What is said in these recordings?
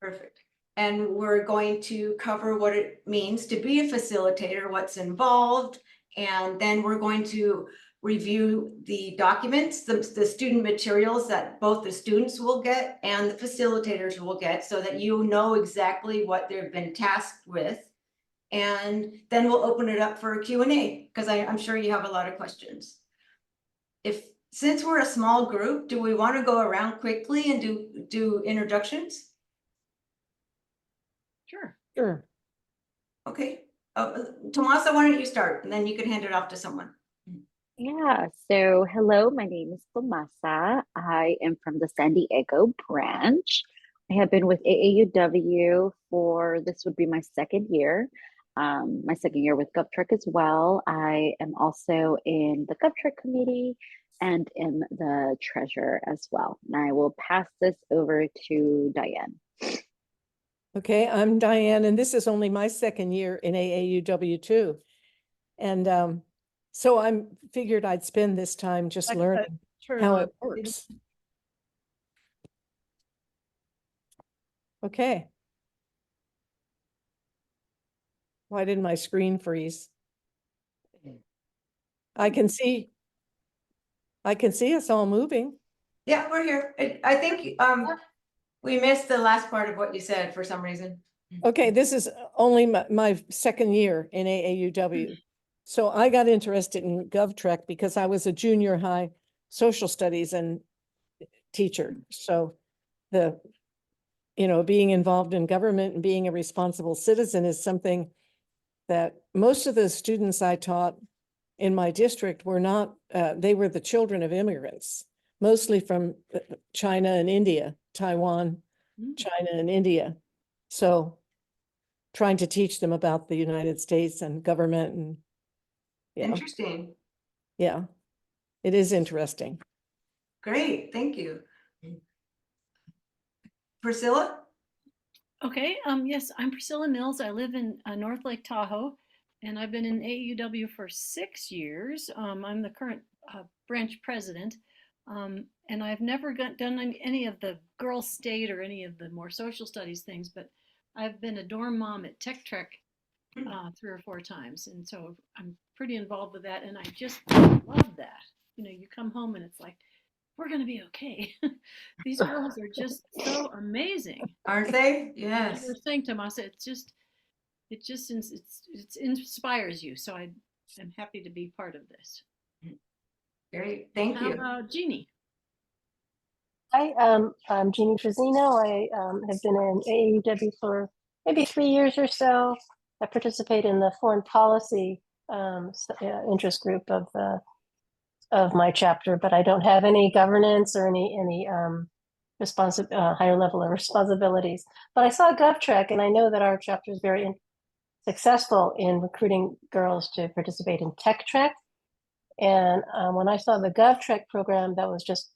Perfect. And we're going to cover what it means to be a facilitator, what's involved, and then we're going to review the documents, the student materials that both the students will get and the facilitators will get, so that you know exactly what they've been tasked with. And then we'll open it up for a Q&A, because I'm sure you have a lot of questions. Since we're a small group, do we want to go around quickly and do introductions? Sure. Okay. Tomasa, why don't you start, and then you can hand it off to someone. Yeah, so hello, my name is Tomasa. I am from the San Diego branch. I have been with AAUW for, this would be my second year with GovTrek as well. I am also in the GovTrek committee and in the treasurer as well. And I will pass this over to Diane. Okay, I'm Diane, and this is only my second year in AAUW too. And so I figured I'd spend this time just learning how it works. Okay. Why didn't my screen freeze? I can see us all moving. Yeah, we're here. I think we missed the last part of what you said for some reason. Okay, this is only my second year in AAUW. So I got interested in GovTrek because I was a junior high social studies and teacher. So being involved in government and being a responsible citizen is something that most of the students I taught in my district were not, they were the children of immigrants, mostly from China and India, Taiwan, China and India. So trying to teach them about the United States and government and Interesting. Yeah, it is interesting. Great, thank you. Priscilla? Okay, yes, I'm Priscilla Mills. I live in North Lake Tahoe, and I've been in AUW for 6 years. I'm the current branch president, and I've never done any of the Girl State or any of the more social studies things, but I've been a dorm mom at Tech Trek 3 or 4 times, and so I'm pretty involved with that, and I just love that. You come home and it's like, we're going to be okay. These girls are just so amazing, aren't they? Yes. You were saying, Tomasa, it inspires you. So I'm happy to be part of this. Great, thank you. How about Jeannie? Hi, I'm Jeannie Trezino. I have been in AAUW for maybe 3 years or so. I participate in the foreign policy interest group of my chapter, but I don't have any governance or any higher level of responsibilities. But I saw GovTrek, and I know that our chapter is very successful in recruiting girls to participate in Tech Trek. And when I saw the GovTrek program, that was just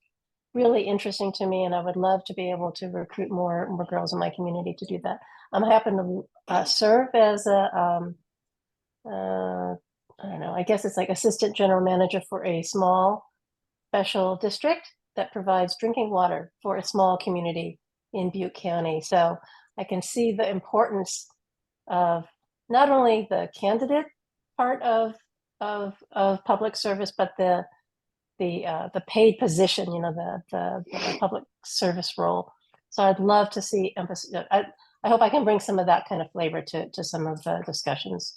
really interesting to me, and I would love to be able to recruit more girls in my community to do that. I'm happy to serve as a I don't know, I guess it's like assistant general manager for a small special district that provides drinking water for a small community in Butte County. So I can see the importance of not only the candidate part of public service, but the paid position, the public service role. So I'd love to see emphasis. I hope I can bring some of that kind of flavor to some of the discussions.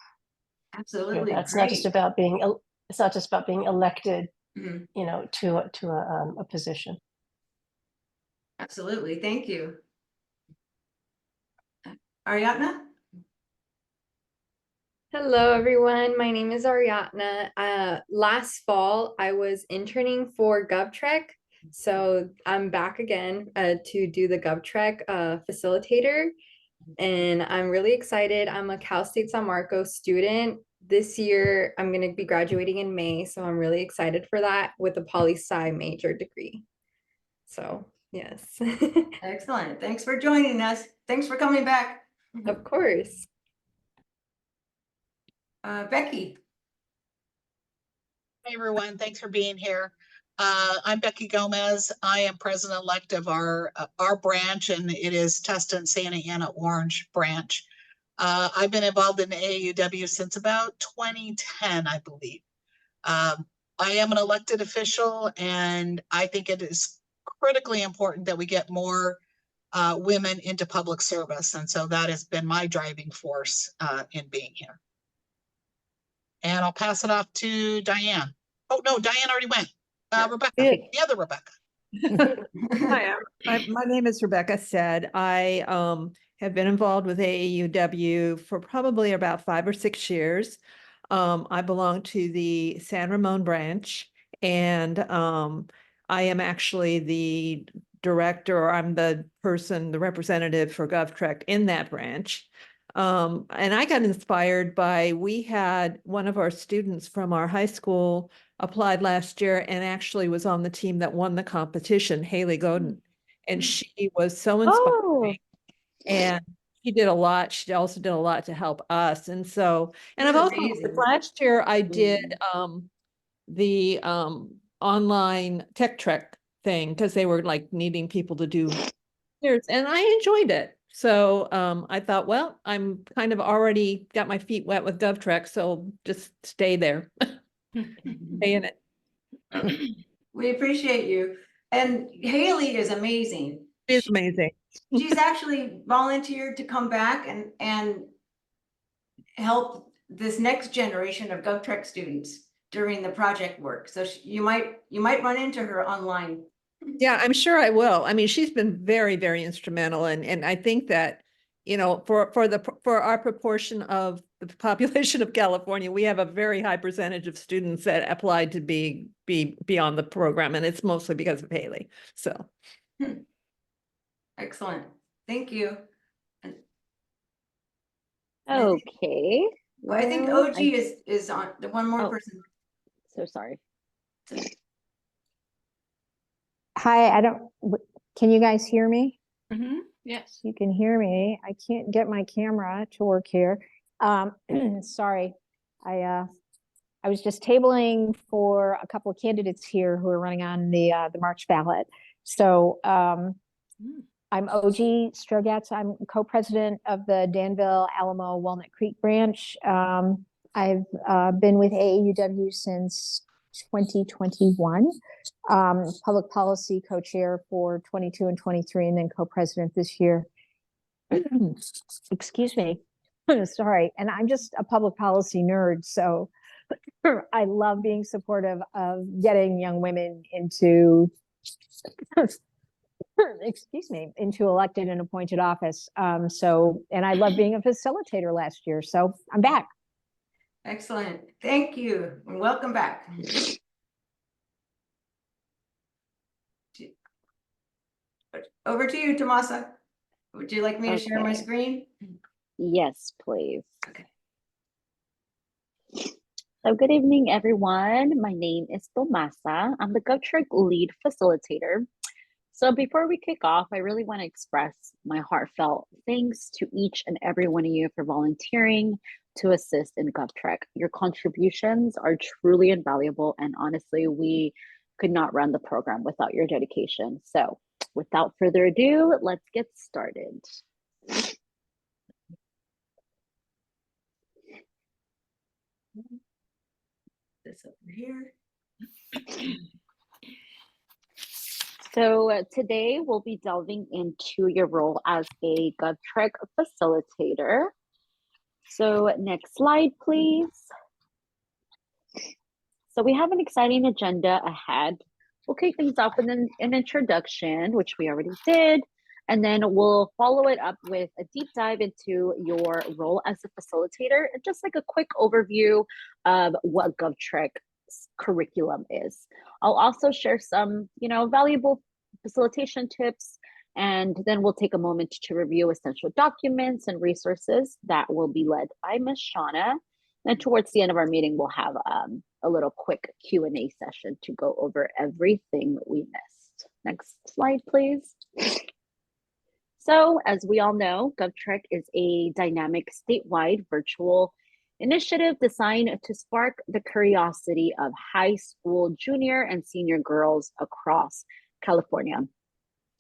Absolutely. It's not just about being elected, to a position. Absolutely, thank you. Ariadna? Hello, everyone. My name is Ariadna. Last fall, I was interning for GovTrek, so I'm back again to do the GovTrek facilitator, and I'm really excited. I'm a Cal State San Marcos student. This year, I'm going to be graduating in May, so I'm really excited for that with a poli-sci major degree. So, yes. Excellent. Thanks for joining us. Thanks for coming back. Of course. Becky. Hey everyone, thanks for being here. I'm Becky Gomez. I am president-elect of our branch, and it is Tustin, Santa Ana, Orange branch. I've been involved in AAUW since about 2010, I believe. I am an elected official, and I think it is critically important that we get more women into public service. And so that has been my driving force in being here. And I'll pass it off to Diane. Oh, no, Diane already went. Rebecca, the other Rebecca. Hi, my name is Rebecca Said. I have been involved with AAUW for probably about 5 or 6 years. I belong to the San Ramon branch, and I am actually the director, or I'm the person, the representative for GovTrek in that branch. And I got inspired by, we had one of our students from our high school applied last year and actually was on the team that won the competition, Haley Godin. And she was so inspiring. And she did a lot. She also did a lot to help us. And so, and I've also, last year I did the online Tech Trek thing, because they were like needing people to do years, and I enjoyed it. So I thought, well, I'm kind of already got my feet wet with GovTrek, so just stay there. Stay in it. We appreciate you. And Haley is amazing. It's amazing. She's actually volunteered to come back and help this next generation of GovTrek students during the project work. So you might run into her online. Yeah, I'm sure I will. I mean, she's been very, very instrumental, and I think that, you know, for our proportion of the population of California, we have a very high percentage of students that applied to be on the program, and it's mostly because of Haley. So, Excellent, thank you. Okay. Well, I think well, OG is on the one more person. So sorry. Hi, can you guys hear me? Yes. You can hear me. I can't get my camera to work here. Sorry. I was just tabling for a couple of candidates here who are running on the March ballot. So I'm OG Strogatz. I'm co-president of the Danville Alamo Walnut Creek branch. I've been with AAUW since 2021, public policy co-chair for 22 and 23, and then co-president this year. Excuse me. Sorry. And I'm just a public policy nerd. So I love being supportive of getting young women into, excuse me, into elected and appointed office. And I love being a facilitator last year. So I'm back. Excellent, thank you, and welcome back. Over to you, Tomasa. Would you like me to share my screen? Yes, please. Okay. So good evening, everyone. My name is Tomasa. I'm the GovTrek lead facilitator. So before we kick off, I really want to express my heartfelt thanks to each and every one of you for volunteering to assist in GovTrek. Your contributions are truly invaluable, and honestly, we could not run the program without your dedication. So without further ado, let's get started. This over here. So today we'll be delving into your role as a GovTrek facilitator. So next slide, please. So we have an exciting agenda ahead. We'll kick things off with an introduction, which we already did, and then we'll follow it up with a deep dive into your role as a facilitator and just like a quick overview of what GovTrek's curriculum is. I'll also share some, valuable facilitation tips, and then we'll take a moment to review essential documents and resources that will be led by Ms. Shauna. And towards the end of our meeting, we'll have a little quick Q&A session to go over everything we missed. Next slide, please. So as we all know, GovTrek is a dynamic statewide virtual initiative designed to spark the curiosity of high school junior and senior girls across California.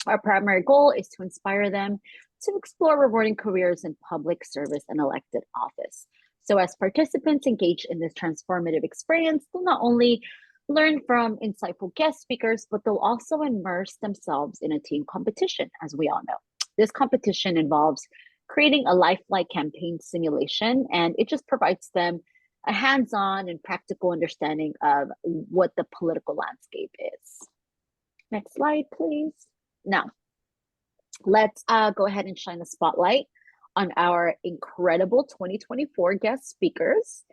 Our primary goal is to inspire them to explore rewarding careers in public service and elected office. So as participants engage in this transformative experience, they'll not only learn from insightful guest speakers, but they'll also immerse themselves in a team competition, as we all know. This competition involves creating a lifelike campaign simulation, and it just provides them a hands-on and practical understanding of what the political landscape is. Next slide, please. Now, let's go ahead and shine the spotlight on our incredible 2024 guest speakers.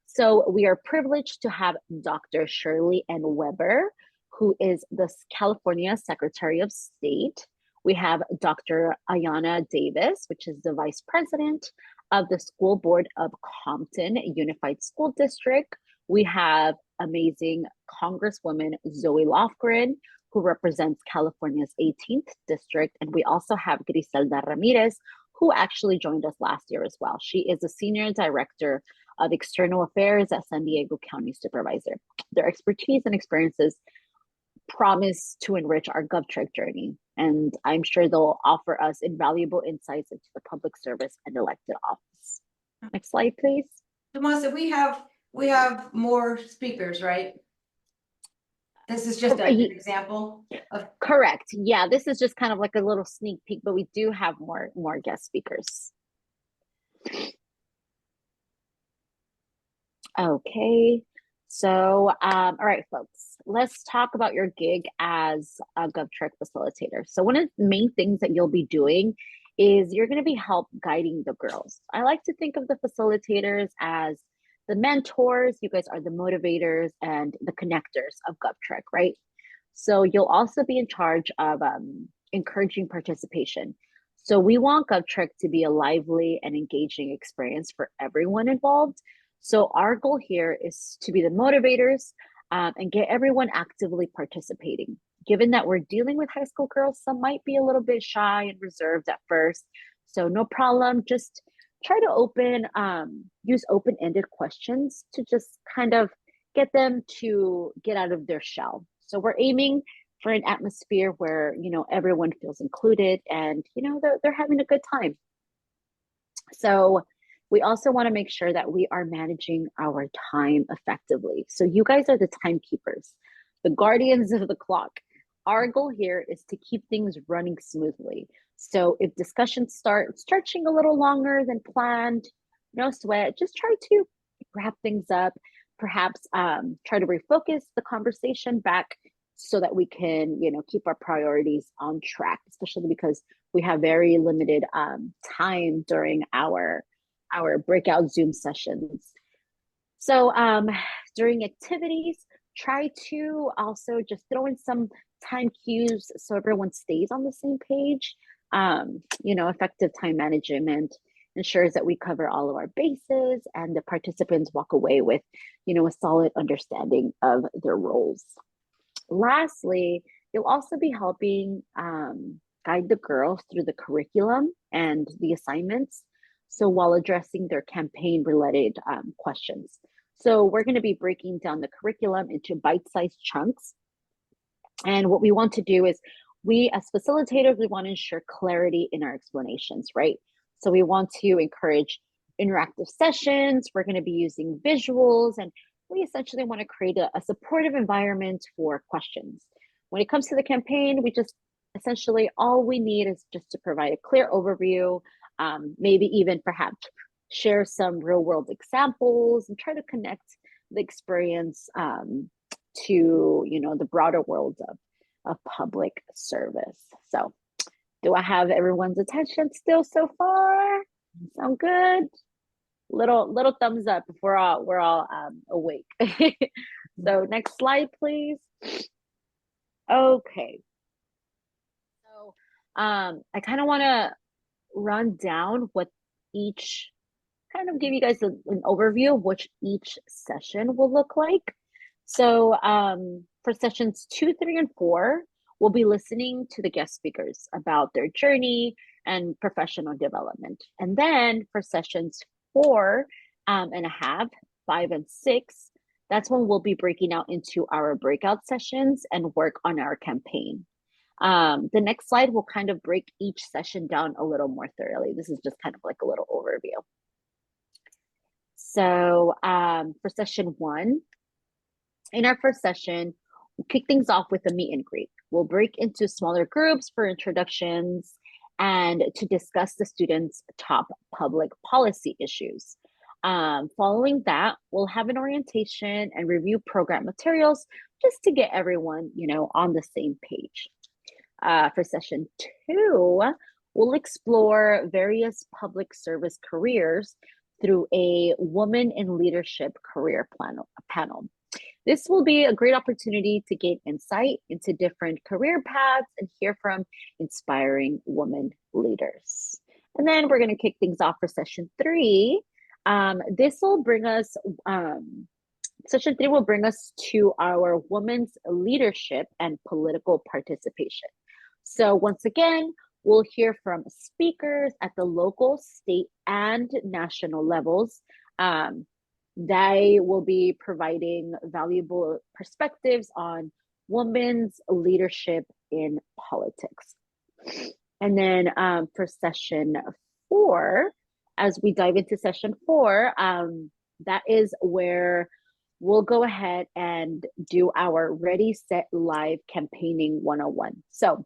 So we are privileged to have Dr. Shirley N. Weber, who is the California Secretary of State. We have Dr. Ayanna Davis, which is the Vice President of the School Board of Compton Unified School District. We have amazing Congresswoman Zoe Lofgren, who represents California's 18th district. And we also have Griselda Ramirez, who actually joined us last year as well. She is a Senior Director of External Affairs at San Diego County Supervisor. Their expertise and experiences promise to enrich our GovTrek journey, and I'm sure they'll offer us invaluable insights into the public service and elected office. Next slide, please. Tomasa, we have more speakers, right? This is just an example of. Correct. Yeah, this is just kind of like a little sneak peek, but we do have more guest speakers. Okay, so all right, folks, let's talk about your gig as a GovTrek facilitator. So one of the main things that you'll be doing is you're going to be help guiding the girls. I like to think of the facilitators as the mentors. You guys are the motivators and the connectors of GovTrek, right? So you'll also be in charge of encouraging participation. So we want GovTrek to be a lively and engaging experience for everyone involved. So our goal here is to be the motivators and get everyone actively participating. Given that we're dealing with high school girls, some might be a little bit shy and reserved at first. So no problem, just try to use open-ended questions to just kind of get them to get out of their shell. So we're aiming for an atmosphere where, you know, everyone feels included and, you know, they're having a good time. So we also want to make sure that we are managing our time effectively. So you guys are the timekeepers, the guardians of the clock. Our goal here is to keep things running smoothly. So if discussions start stretching a little longer than planned, no sweat, just try to wrap things up, perhaps try to refocus the conversation back so that we can, you know, keep our priorities on track, especially because we have very limited time during our breakout Zoom sessions. So during activities, try to also just throw in some time cues so everyone stays on the same page. You know, effective time management ensures that we cover all of our bases and the participants walk away with, you know, a solid understanding of their roles. Lastly, you'll also be helping guide the girls through the curriculum and the assignments. So while addressing their campaign related questions. So we're going to be breaking down the curriculum into bite-sized chunks. And what we want to do is we as facilitators, we want to ensure clarity in our explanations, right? So we want to encourage interactive sessions. We're going to be using visuals, and we essentially want to create a supportive environment for questions. When it comes to the campaign, we just essentially all we need is just to provide a clear overview, maybe even perhaps share some real world examples and try to connect the experience to, you know, the broader world of public service. So do I have everyone's attention still so far? Sound good? Little thumbs up if we're all awake. So next slide, please. Okay. So I kind of want to run down what each, kind of give you guys an overview of what each session will look like. So for sessions 2, 3, and 4, we'll be listening to the guest speakers about their journey and professional development. And then for sessions 4 and a half, 5 and 6, that's when we'll be breaking out into our breakout sessions and work on our campaign. The next slide will kind of break each session down a little more thoroughly. This is just kind of like a little overview. So for session 1, in our first session, we'll kick things off with a meet and greet. We'll break into smaller groups for introductions and to discuss the students' top public policy issues. Following that, we'll have an orientation and review program materials just to get everyone, on the same page. For session 2, we'll explore various public service careers through a Woman in Leadership career panel. This will be a great opportunity to gain insight into different career paths and hear from inspiring women leaders. And then we're going to kick things off for session 3. This will bring us, session 3 will bring us to our women's leadership and political participation. So once again, we'll hear from speakers at the local, state, and national levels. They will be providing valuable perspectives on women's leadership in politics. And then for session 4, as we dive into session 4, that is where we'll go ahead and do our Ready, Set, Live campaigning 101. So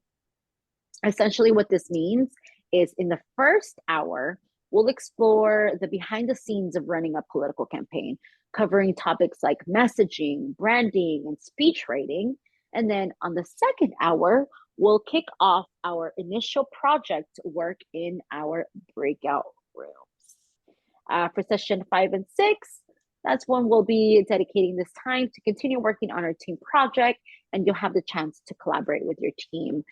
essentially what this means is in the first hour, we'll explore the behind the scenes of running a political campaign, covering topics like messaging, branding, and speech writing. And then on the second hour, we'll kick off our initial project work in our breakout rooms. For session 5 and 6, that's when we'll be dedicating this time to continue working on our team project, and you'll have the chance to collaborate with your team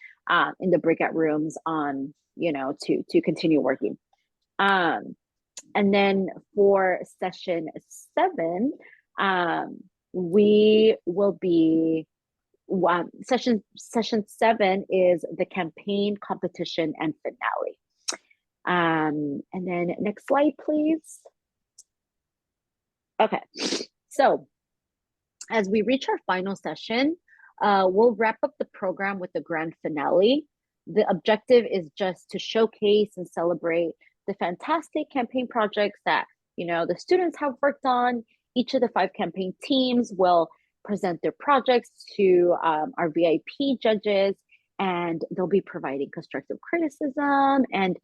in the breakout rooms on, to continue working. And then for session 7, we will be session 7 is the campaign competition and finale. And then next slide, please. Okay, so as we reach our final session, we'll wrap up the program with the grand finale. The objective is just to showcase and celebrate the fantastic campaign projects that, the students have worked on. Each of the 5 campaign teams will present their projects to our VIP judges, and they'll be providing constructive criticism. And,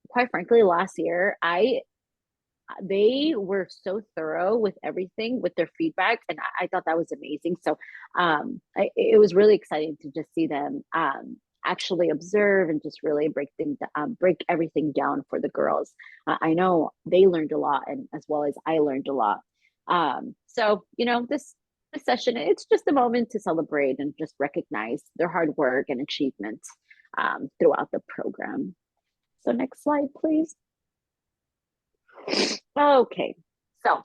quite frankly, last year, they were so thorough with everything, with their feedback, and I thought that was amazing. So it was really exciting to just see them actually observe and just really break everything down for the girls. I know they learned a lot, and as well as I learned a lot. So this session, it's just a moment to celebrate and just recognize their hard work and achievements throughout the program. So next slide, please. Okay, so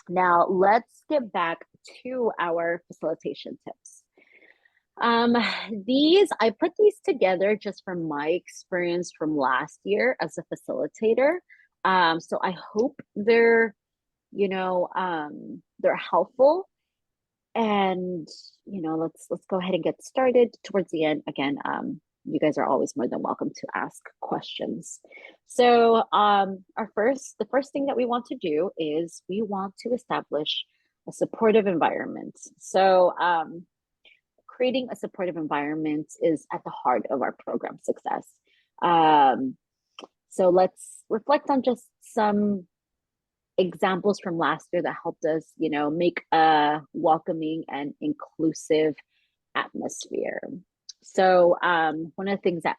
now let's get back to our facilitation tips. I put these together just from my experience from last year as a facilitator. So I hope they're, they're helpful. And, let's go ahead and get started. Towards the end, again, you guys are always more than welcome to ask questions. So the first thing that we want to do is we want to establish a supportive environment. So creating a supportive environment is at the heart of our program success. So let's reflect on just some examples from last year that helped us, make a welcoming and inclusive atmosphere. So one of the things that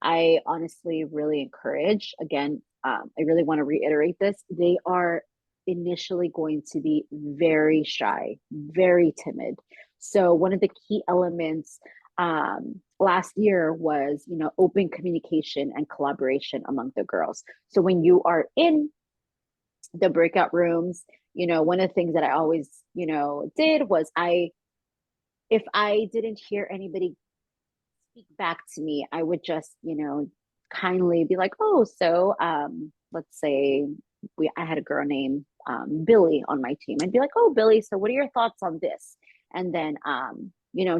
I honestly really encourage, again, I really want to reiterate this, they are initially going to be very shy, very timid. So one of the key elements last year was, open communication and collaboration among the girls. So when you are in the breakout rooms, one of the things that I always, did was if I didn't hear anybody speak back to me, I would just, kindly be like, oh, so let's say I had a girl named Billy on my team. I'd be like, oh, Billy, so what are your thoughts on this? And then,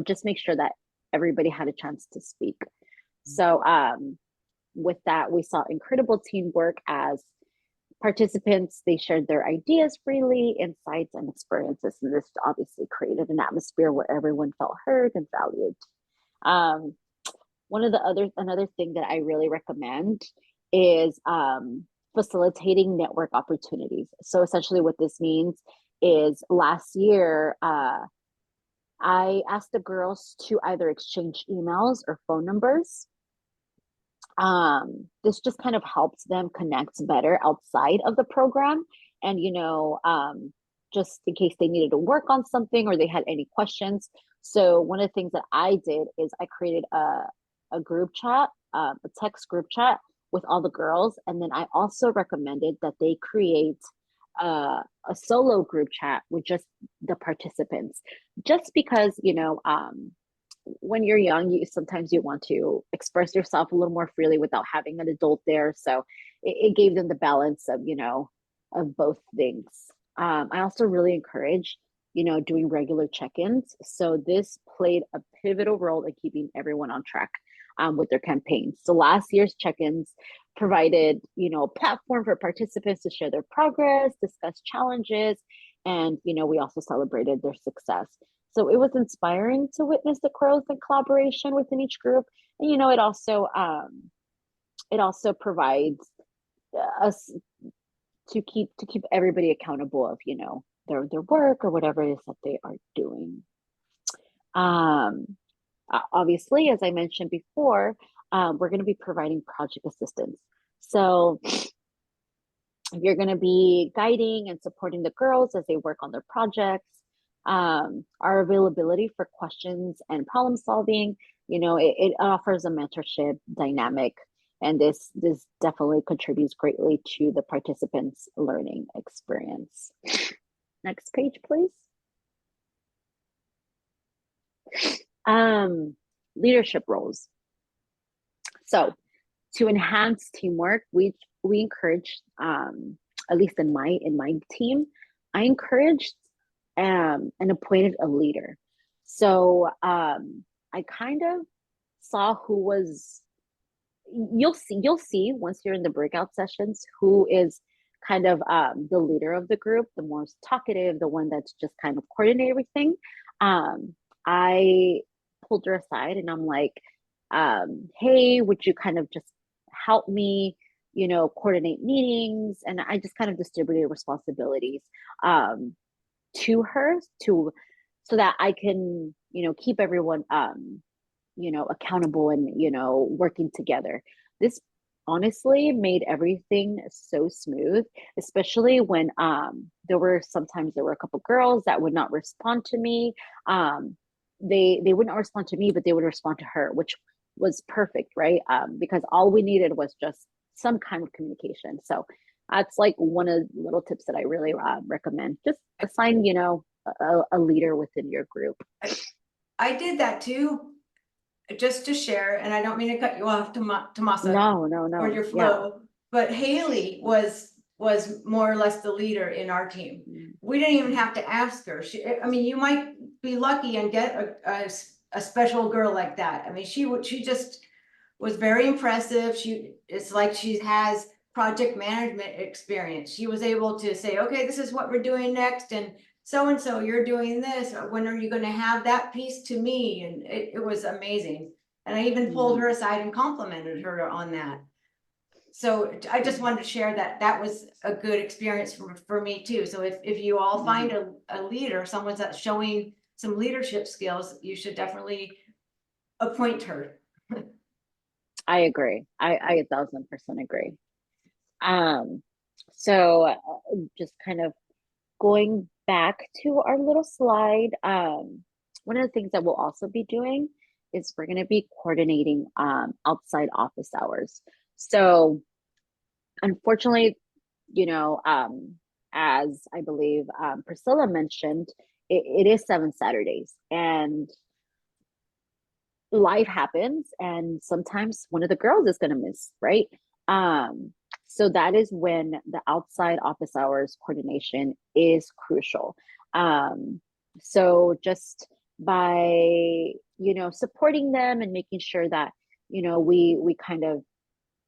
just make sure that everybody had a chance to speak. So with that, we saw incredible teamwork as participants. They shared their ideas freely, insights, and experiences. And this obviously created an atmosphere where everyone felt heard and valued. Another thing that I really recommend is facilitating network opportunities. So essentially what this means is last year, I asked the girls to either exchange emails or phone numbers. This just kind of helps them connect better outside of the program. And, just in case they needed to work on something or they had any questions. So one of the things that I did is I created a group chat, a text group chat with all the girls. And then I also recommended that they create a solo group chat with just the participants, just because, when you're young, sometimes you want to express yourself a little more freely without having an adult there. So it gave them the balance of both things. I also really encourage, doing regular check-ins. So this played a pivotal role in keeping everyone on track with their campaigns. So last year's check-ins provided, a platform for participants to share their progress, discuss challenges, and, we also celebrated their success. So it was inspiring to witness the growth and collaboration within each group. And, it also provides us to keep everybody accountable of, their work or whatever it is that they are doing. Obviously, as I mentioned before, we're going to be providing project assistance. So you're going to be guiding and supporting the girls as they work on their projects. Our availability for questions and problem solving, it offers a mentorship dynamic, and this definitely contributes greatly to the participants' learning experience. Next page, please. Leadership roles. So to enhance teamwork, we encourage, at least in my team, I encouraged and appointed a leader. So I kind of saw who was, you'll see once you're in the breakout sessions, who is kind of the leader of the group, the most talkative, the one that's just kind of coordinate everything. I pulled her aside and I'm like, hey, would you kind of just help me, coordinate meetings? And I just kind of distributed responsibilities to her so that I can, keep everyone, accountable and, working together. This honestly made everything so smooth, especially when there were a couple girls that would not respond to me. They would not respond to me, but they would respond to her, which was perfect, right? Because all we needed was just some kind of communication. So that's like one of the little tips that I really recommend. Just assign, a leader within your group. I did that too, just to share, and I don't mean to cut you off, Tomasa. No. Or your flow, but Haley was more or less the leader in our team. We didn't even have to ask her. You might be lucky and get a special girl like that. I mean, she just was very impressive. It's like she has project management experience. She was able to say, okay, this is what we're doing next, and so you're doing this. When are you going to have that piece to me? And it was amazing. And I even pulled her aside and complimented her on that. So I just wanted to share that was a good experience for me too. So if you all find a leader, someone that's showing some leadership skills, you should definitely appoint her. I agree. I 1000% agree. So just kind of going back to our little slide, one of the things that we'll also be doing is we're going to be coordinating outside office hours. So unfortunately, as I believe Priscilla mentioned, it is 7 Saturdays and life happens, and sometimes one of the girls is going to miss, right? So that is when the outside office hours coordination is crucial. So just by, supporting them and making sure that, we kind of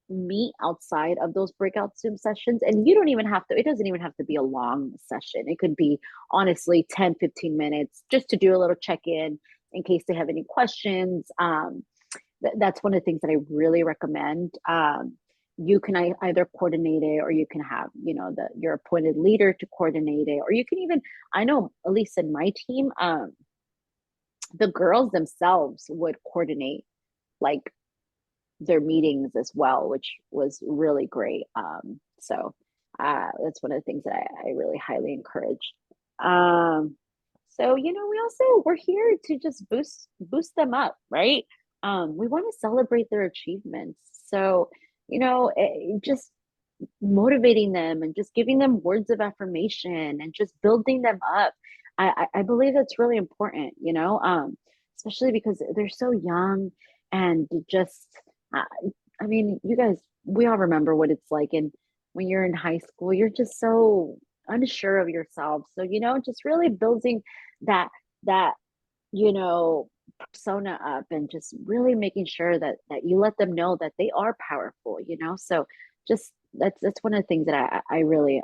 meet outside of those breakout Zoom sessions. And you don't even have to, it doesn't even have to be a long session. It could be honestly 10, 15 minutes just to do a little check-in in case they have any questions. That's one of the things that I really recommend. You can either coordinate it, or you can have, your appointed leader to coordinate it, or you can even, I know, at least in my team, the girls themselves would coordinate like their meetings as well, which was really great. So that's one of the things that I really highly encourage. So, we're here to just boost them up, right? We want to celebrate their achievements. So, just motivating them and just giving them words of affirmation and just building them up. I believe that's really important, especially because they're so young and just, I mean, you guys, we all remember what it's like. And when you're in high school, you're just so unsure of yourself. So, just really building that, persona up and just really making sure that you let them know that they are powerful, so just that's one of the things that I really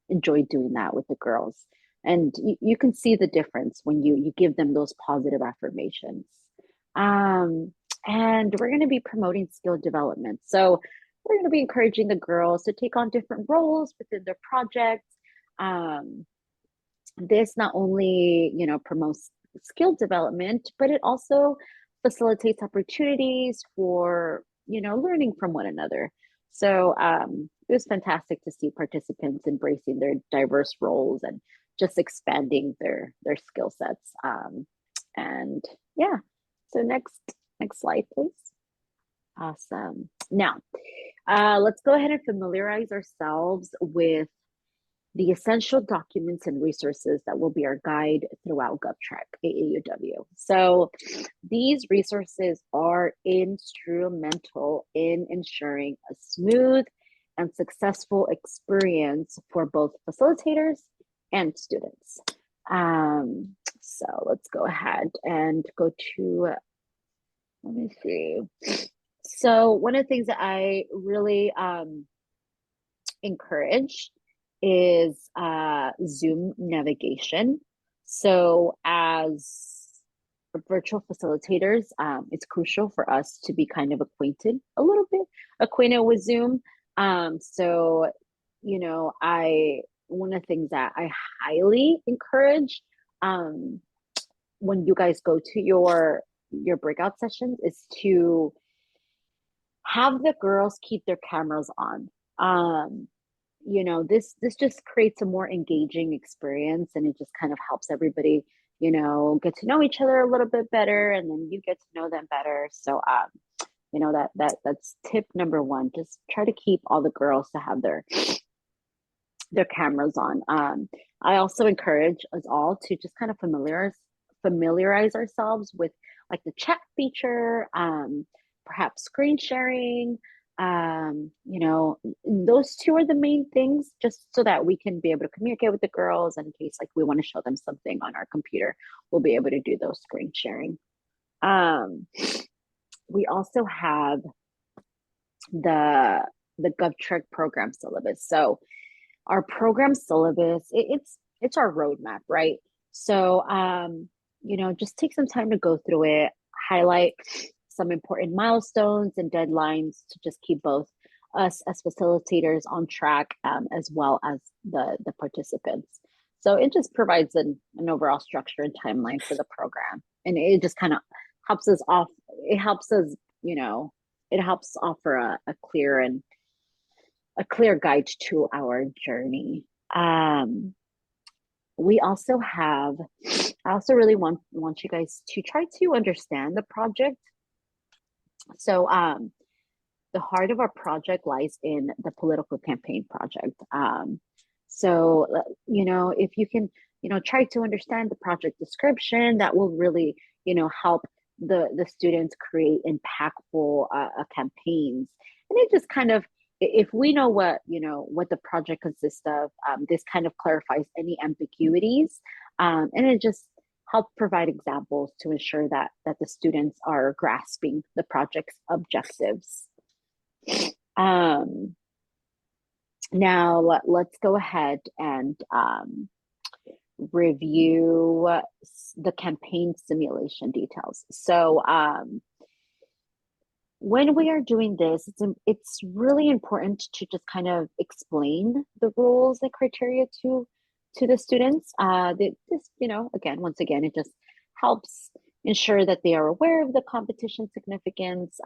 enjoy doing that with the girls. And you can see the difference when you give them those positive affirmations. And we're going to be promoting skill development, so we're going to be encouraging the girls to take on different roles within their projects. This not only promotes skill development, but it also facilitates opportunities for learning from one another. So it was fantastic to see participants embracing their diverse roles and just expanding their skill sets. And yeah, so next slide, please. Awesome. Now, let's go ahead and familiarize ourselves with the essential documents and resources that will be our guide throughout GovTrack AAUW. So these resources are instrumental in ensuring a smooth and successful experience for both facilitators and students. So let's go ahead and go to, let me see. So one of the things that I really encourage is Zoom navigation. So as virtual facilitators, it's crucial for us to be kind of a little bit acquainted with Zoom. So, one of the things that I highly encourage when you guys go to your breakout sessions is to have the girls keep their cameras on. This just creates a more engaging experience, and it just kind of helps everybody, get to know each other a little bit better, and then you get to know them better. So, that's tip number one. Just try to keep all the girls to have their cameras on. I also encourage us all to just kind of familiarize ourselves with like the chat feature, perhaps screen sharing. Those two are the main things, just so that we can be able to communicate with the girls. And in case like we want to show them something on our computer, we'll be able to do those screen sharing. We also have the GovTrack program syllabus. So our program syllabus, it's our roadmap, right? So just take some time to go through it, highlight some important milestones and deadlines to just keep both us as facilitators on track, as well as the participants. So it just provides an overall structure and timeline for the program. And it just kind of helps us it helps offer a clear guide to our journey. We also have, I also really want you guys to try to understand the project. So the heart of our project lies in the political campaign project. So, if you can, try to understand the project description, that will really, help the students create impactful campaigns. And it just kind of, if we know what, what the project consists of, this kind of clarifies any ambiguities, and it just helps provide examples to ensure that the students are grasping the project's objectives. Now let's go ahead and review the campaign simulation details. So when we are doing this, it's really important to just kind of explain the rules and criteria to the students. This, again, once again, it just helps ensure that they are aware of the competition significance.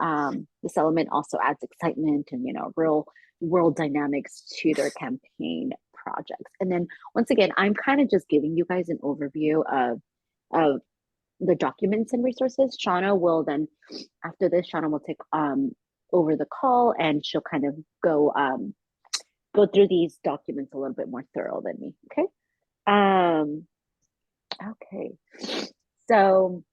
This element also adds excitement and, real world dynamics to their campaign projects. And then once again, I'm kind of just giving you guys an overview of the documents and resources. Shauna will then, after this, Shauna will take over the call, and she'll kind of go through these documents a little bit more thorough than me. Okay. Okay. So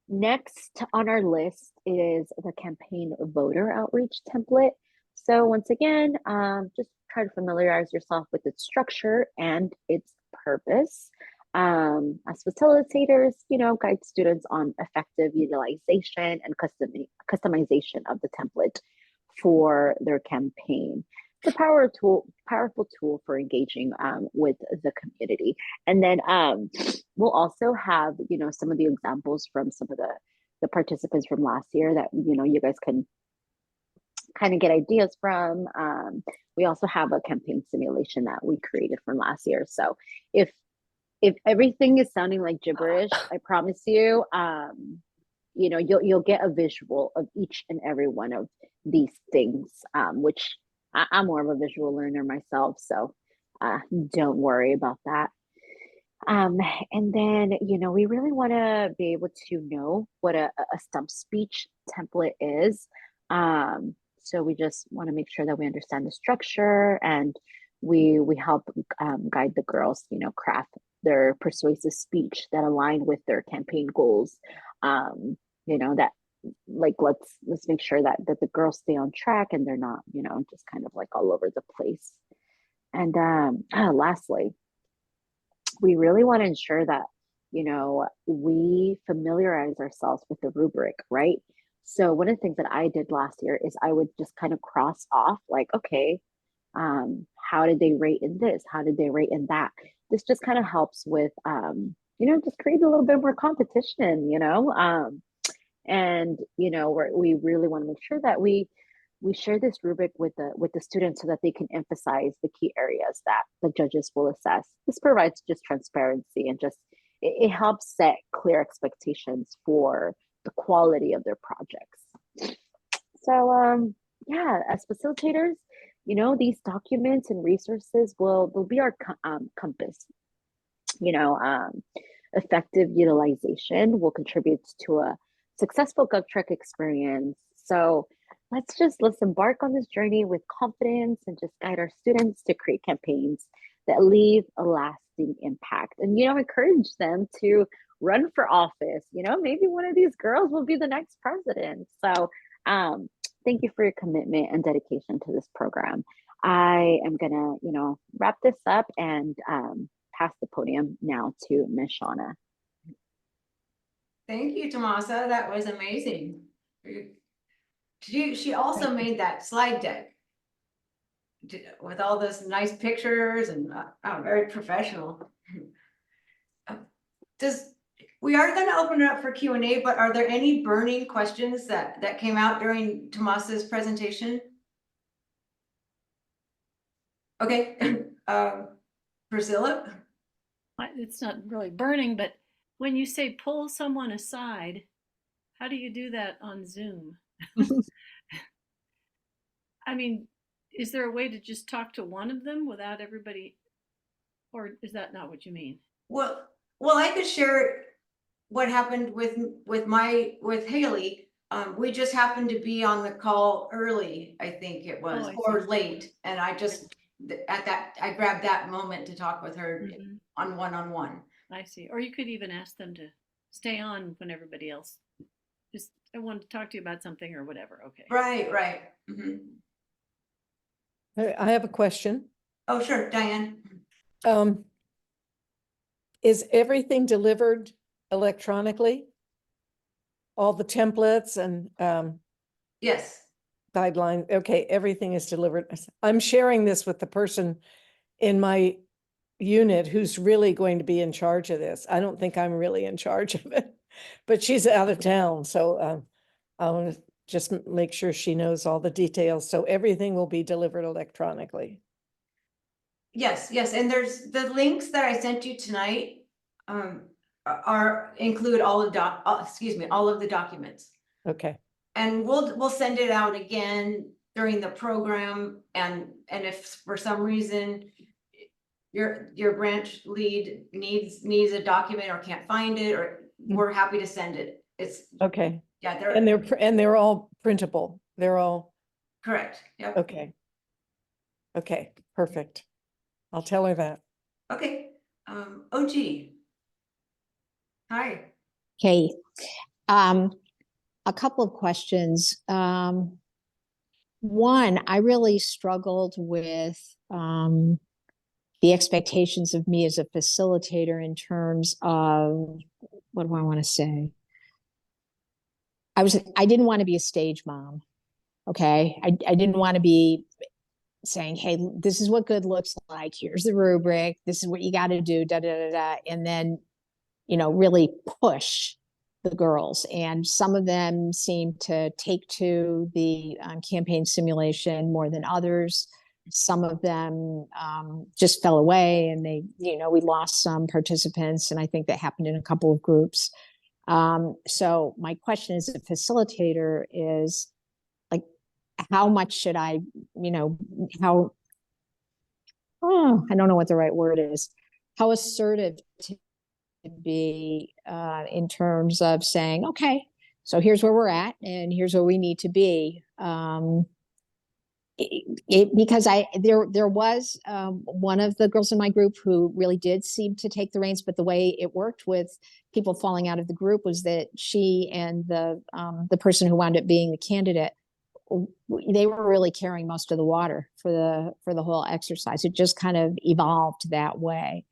next on our list is the campaign voter outreach template. So once again, just try to familiarize yourself with its structure and its purpose. As facilitators, guide students on effective utilization and customization of the template for their campaign. It's a powerful tool for engaging with the community. And then we'll also have, some of the examples from some of the participants from last year that, you guys can kind of get ideas from. We also have a campaign simulation that we created from last year. So if everything is sounding like gibberish, I promise you, you'll get a visual of each and every one of these things, which I'm more of a visual learner myself, so don't worry about that. And then, we really want to be able to know what a stump speech template is. So we just want to make sure that we understand the structure, and we help guide the girls, craft their persuasive speech that align with their campaign goals. That, like, let's make sure that the girls stay on track and they're not, just kind of like all over the place. And lastly, we really want to ensure that, we familiarize ourselves with the rubric, right? So one of the things that I did last year is I would just kind of cross off, like, okay, how did they rate in this? How did they rate in that? This just kind of helps with, just create a little bit more competition, and we really want to make sure that we share this rubric with the students so that they can emphasize the key areas that the judges will assess. This provides just transparency, and just it helps set clear expectations for the quality of their projects. So yeah, as facilitators, these documents and resources will be our compass. Effective utilization will contribute to a successful GovTrek experience. So let's embark on this journey with confidence and just guide our students to create campaigns that leave a lasting impact, and encourage them to run for office. Maybe one of these girls will be the next president. So thank you for your commitment and dedication to this program. I am gonna wrap this up and pass the podium now to Ms. Shauna. Thank you, Tomasa. That was amazing. She also made that slide deck with all those nice pictures and very professional. We are going to open it up for Q&A, but are there any burning questions that came out during Tomasa's presentation? Okay, Priscilla? It's not really burning, but when you say pull someone aside, how do you do that on Zoom? I mean, is there a way to just talk to one of them without everybody, or is that not what you mean? Well, I could share what happened with Haley. We just happened to be on the call early, I think it was, or late, and I just I grabbed that moment to talk with her on one-on-one. I see. Or you could even ask them to stay on when everybody else, just I wanted to talk to you about something or whatever. Okay. Right. Mhm. I have a question. Oh, sure, Diane. Is everything delivered electronically? All the templates and Yes. guideline, okay, everything is delivered. I'm sharing this with the person in my unit who's really going to be in charge of this. I don't think I'm really in charge of it, but she's out of town, so I want to just make sure she knows all the details. So everything will be delivered electronically. Yes, and there's the links that I sent you tonight, include all of all of the documents. Okay, And we'll send it out again during the program, and if for some reason your branch lead needs a document or can't find it, or we're happy to send it. It's okay. yeah, And they're all printable. They're all, correct. Yep. okay. Okay, perfect. I'll tell her that. Okay. OG. Hi. Hey, a couple of questions. One, I really struggled with the expectations of me as a facilitator in terms of, what do I want to say? I didn't want to be a stage mom. Okay. I didn't want to be saying, hey, this is what good looks like. Here's the rubric. This is what you got to do, da, da, da, da. And then, really push the girls. And some of them seem to take to the campaign simulation more than others. Some of them just fell away, and we lost some participants. And I think that happened in a couple of groups. So my question as a facilitator is, like, how much should I, I don't know what the right word is, how assertive to be in terms of saying, okay, so here's where we're at and here's where we need to be. Because there was one of the girls in my group who really did seem to take the reins, but the way it worked with people falling out of the group was that she and the person who wound up being the candidate, they were really carrying most of the water for the whole exercise. It just kind of evolved that way.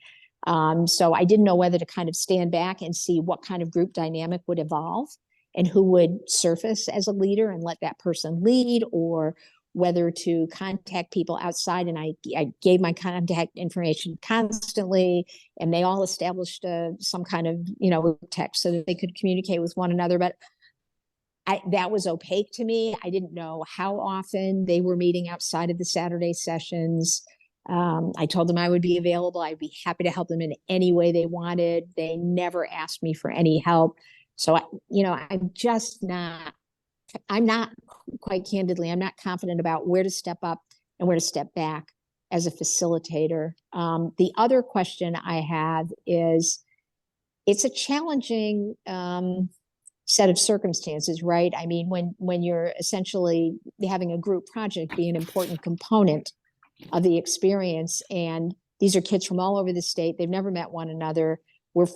So I didn't know whether to kind of stand back and see what kind of group dynamic would evolve and who would surface as a leader and let that person lead, or whether to contact people outside. And I gave my contact information constantly, and they all established some kind of, text so that they could communicate with one another. But that was opaque to me. I didn't know how often they were meeting outside of the Saturday sessions. I told them I would be available. I'd be happy to help them in any way they wanted. They never asked me for any help. So, I'm not, quite candidly, I'm not confident about where to step up and where to step back as a facilitator. The other question I have is, it's a challenging set of circumstances, right? I mean, when you're essentially having a group project be an important component of the experience, and these are kids from all over the state, they've never met one another. We're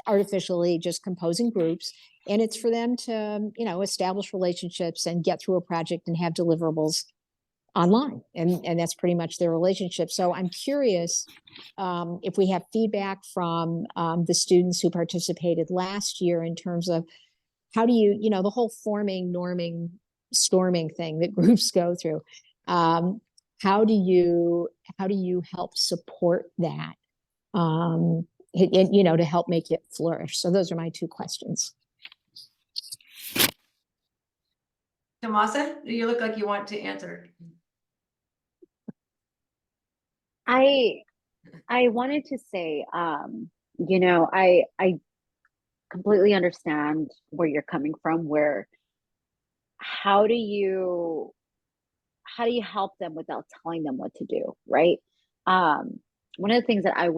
artificially just composing groups, and it's for them to, establish relationships and get through a project and have deliverables online. And that's pretty much their relationship. So I'm curious if we have feedback from the students who participated last year in terms of how do you, the whole forming, norming, storming thing that groups go through. How do you help support that? To help make it flourish. So those are my two questions. Tomasa, you look like you want to answer. I wanted to say, I completely understand where you're coming from, where how do you help them without telling them what to do, right? One of the things that I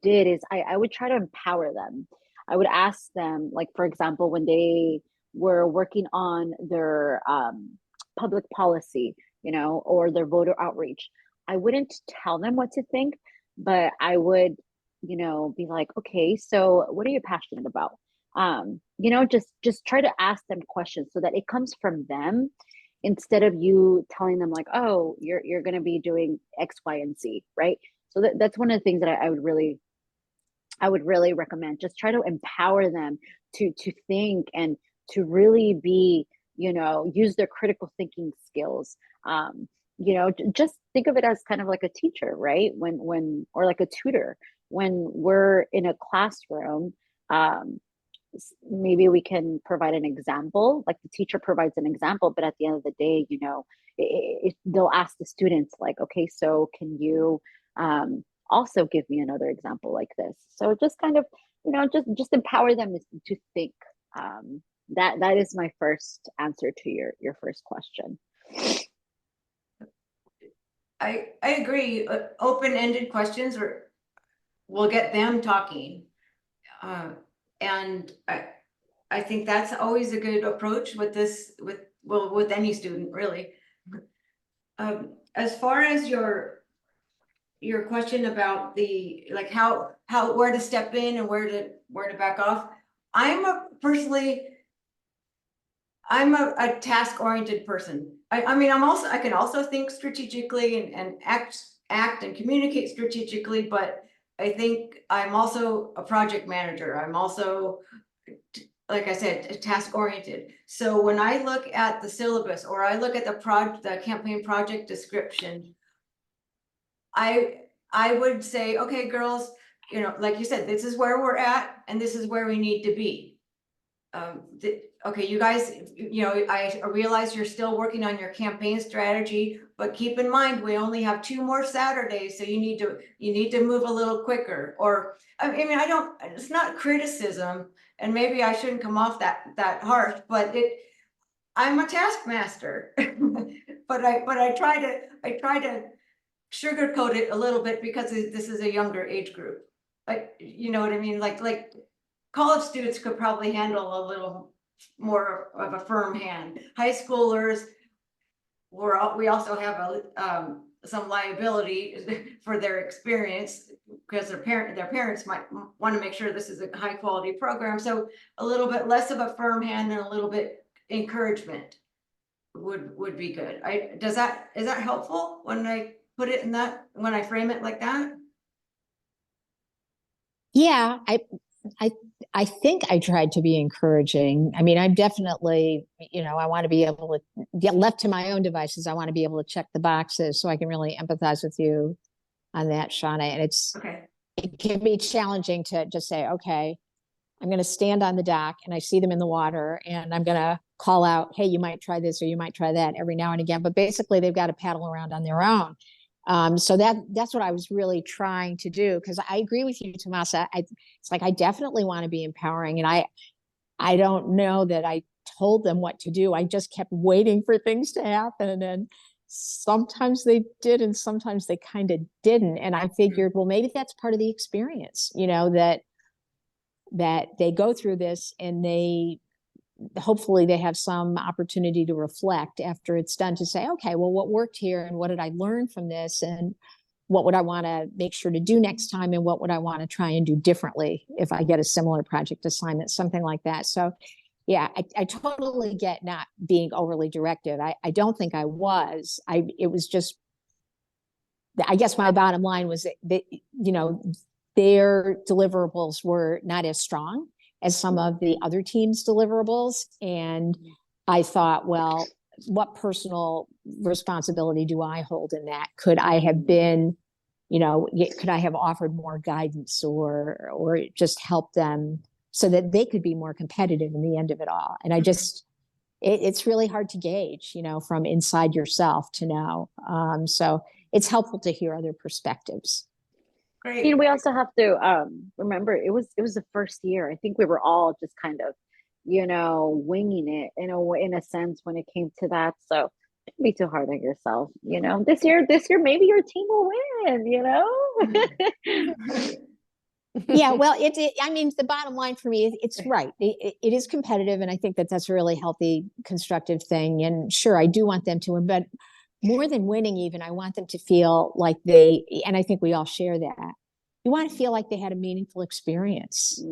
did is I would try to empower them. I would ask them, like, for example, when they were working on their public policy, or their voter outreach, I wouldn't tell them what to think, but I would, be like, okay, so what are you passionate about? Just try to ask them questions so that it comes from them instead of you telling them like, oh, you're going to be doing X, Y, and Z, right? So that's one of the things that I would really recommend. Just try to empower them to think and to really be, use their critical thinking skills. Just think of it as kind of like a teacher, right? Or like a tutor, when we're in a classroom, maybe we can provide an example, like the teacher provides an example, but at the end of the day, they'll ask the students like, okay, so can you also give me another example like this? So just kind of, just empower them to think. That is my first answer to your first question. I agree. Open-ended questions will get them talking. And I think that's always a good approach with with any student, really. As far as your question about like where to step in and where to back off, I'm a task-oriented person. I mean, I can also think strategically and act and communicate strategically, but I think I'm also a project manager. I'm also, like I said, task-oriented. So when I look at the syllabus or I look at the campaign project description, I would say, okay, girls, like you said, this is where we're at and this is where we need to be. Okay, you guys, I realize you're still working on your campaign strategy, but keep in mind, we only have 2 more Saturdays, so you need to move a little quicker. Or, I mean, it's not criticism, and maybe I shouldn't come off that harsh, but I'm a taskmaster. But I try to sugarcoat it a little bit because this is a younger age group. Like, you know what I mean? Like college students could probably handle a little more of a firm hand. High schoolers, we also have some liability for their experience because their parents might want to make sure this is a high quality program. So a little bit less of a firm hand and a little bit encouragement would be good. Is that helpful when I put it when I frame it like that? Yeah, I think I tried to be encouraging. I mean, I'm definitely, I want to be able to get left to my own devices. I want to be able to check the boxes so I can really empathize with you on that, Shauna. And Okay. it can be challenging to just say, okay, I'm going to stand on the dock and I see them in the water and I'm going to call out, hey, you might try this or you might try that every now and again. But basically, they've got to paddle around on their own. So that's what I was really trying to do, because I agree with you, Tomasa. It's like I definitely want to be empowering, and I don't know that I told them what to do. I just kept waiting for things to happen, and sometimes they did, and sometimes they kind of didn't. And I figured, well, maybe that's part of the experience, that they go through this and hopefully they have some opportunity to reflect after it's done, to say, okay, well, what worked here and what did I learn from this, and what would I want to make sure to do next time, and what would I want to try and do differently if I get a similar project assignment, something like that. So yeah, I totally get not being overly directive. I don't think I was. It was just, I guess my bottom line was that their deliverables were not as strong as some of the other teams' deliverables. And I thought, well, what personal responsibility do I hold in that? Could I have been, could I have offered more guidance or just help them so that they could be more competitive in the end of it all? And it's really hard to gauge, from inside yourself to know. So it's helpful to hear other perspectives. Great. We also have to remember it was the first year. I think we were all just kind of, winging it in a sense when it came to that. So don't be too hard on yourself. This year maybe your team will win. Yeah, well, I mean, the bottom line for me, it's right. It is competitive, and I think that's a really healthy, constructive thing. And sure, I do want them to win, but more than winning, even, I want them to feel like and I think we all share that. You want to feel like they had a meaningful experience.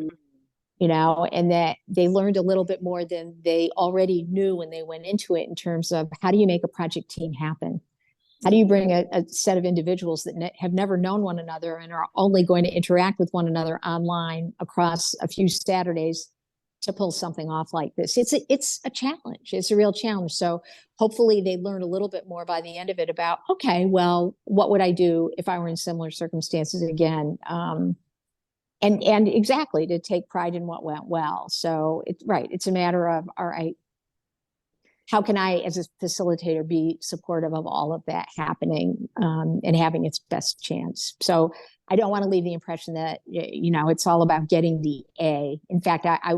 and that they learned a little bit more than they already knew when they went into it in terms of how do you make a project team happen? How do you bring a set of individuals that have never known one another and are only going to interact with one another online across a few Saturdays to pull something off like this? It's a challenge. It's a real challenge. So hopefully they learn a little bit more by the end of it about, okay, well, what would I do if I were in similar circumstances again? And exactly to take pride in what went well. So it's right. It's a matter of, all right, how can I, as a facilitator, be supportive of all of that happening and having its best chance? So I don't want to leave the impression that, it's all about getting the A. In fact, I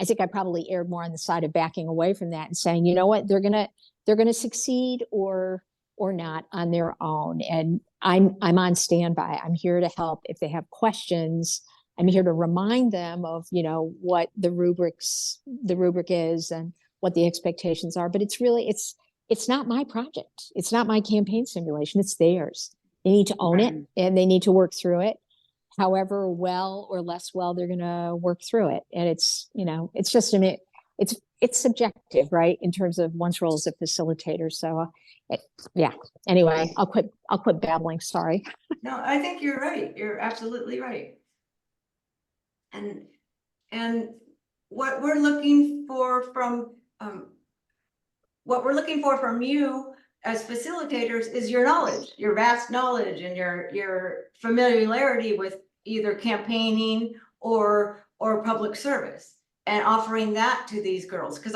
think I probably erred more on the side of backing away from that and saying, you know what, they're gonna succeed or not on their own. And I'm on standby. I'm here to help if they have questions. I'm here to remind them of, what the rubric is and what the expectations are. But it's not my project. It's not my campaign simulation. It's theirs. They need to own it and they need to work through it. However well or less well they're going to work through it. And it's just it's subjective, right? In terms of one's role as a facilitator. So yeah. Anyway, I'll quit babbling. Sorry. No, I think you're right. You're absolutely right. And what we're looking for from you as facilitators is your knowledge, your vast knowledge, and your familiarity with either campaigning or public service, and offering that to these girls. Because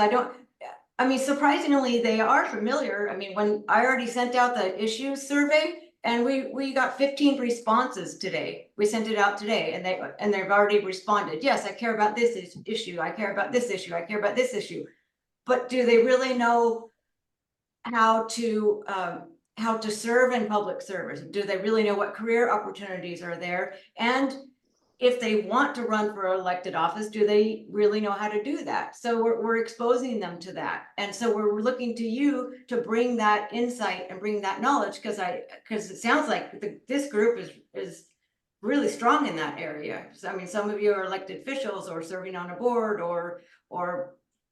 surprisingly, they are familiar. I mean, when I already sent out the issues survey, and we got 15 responses today. We sent it out today, and they've already responded. Yes, I care about this issue. I care about this issue. I care about this issue. But do they really know how to serve in public service? Do they really know what career opportunities are there? And if they want to run for elected office, do they really know how to do that? So we're exposing them to that. And so we're looking to you to bring that insight and bring that knowledge, because it sounds like this group is really strong in that area. So, some of you are elected officials or serving on a board or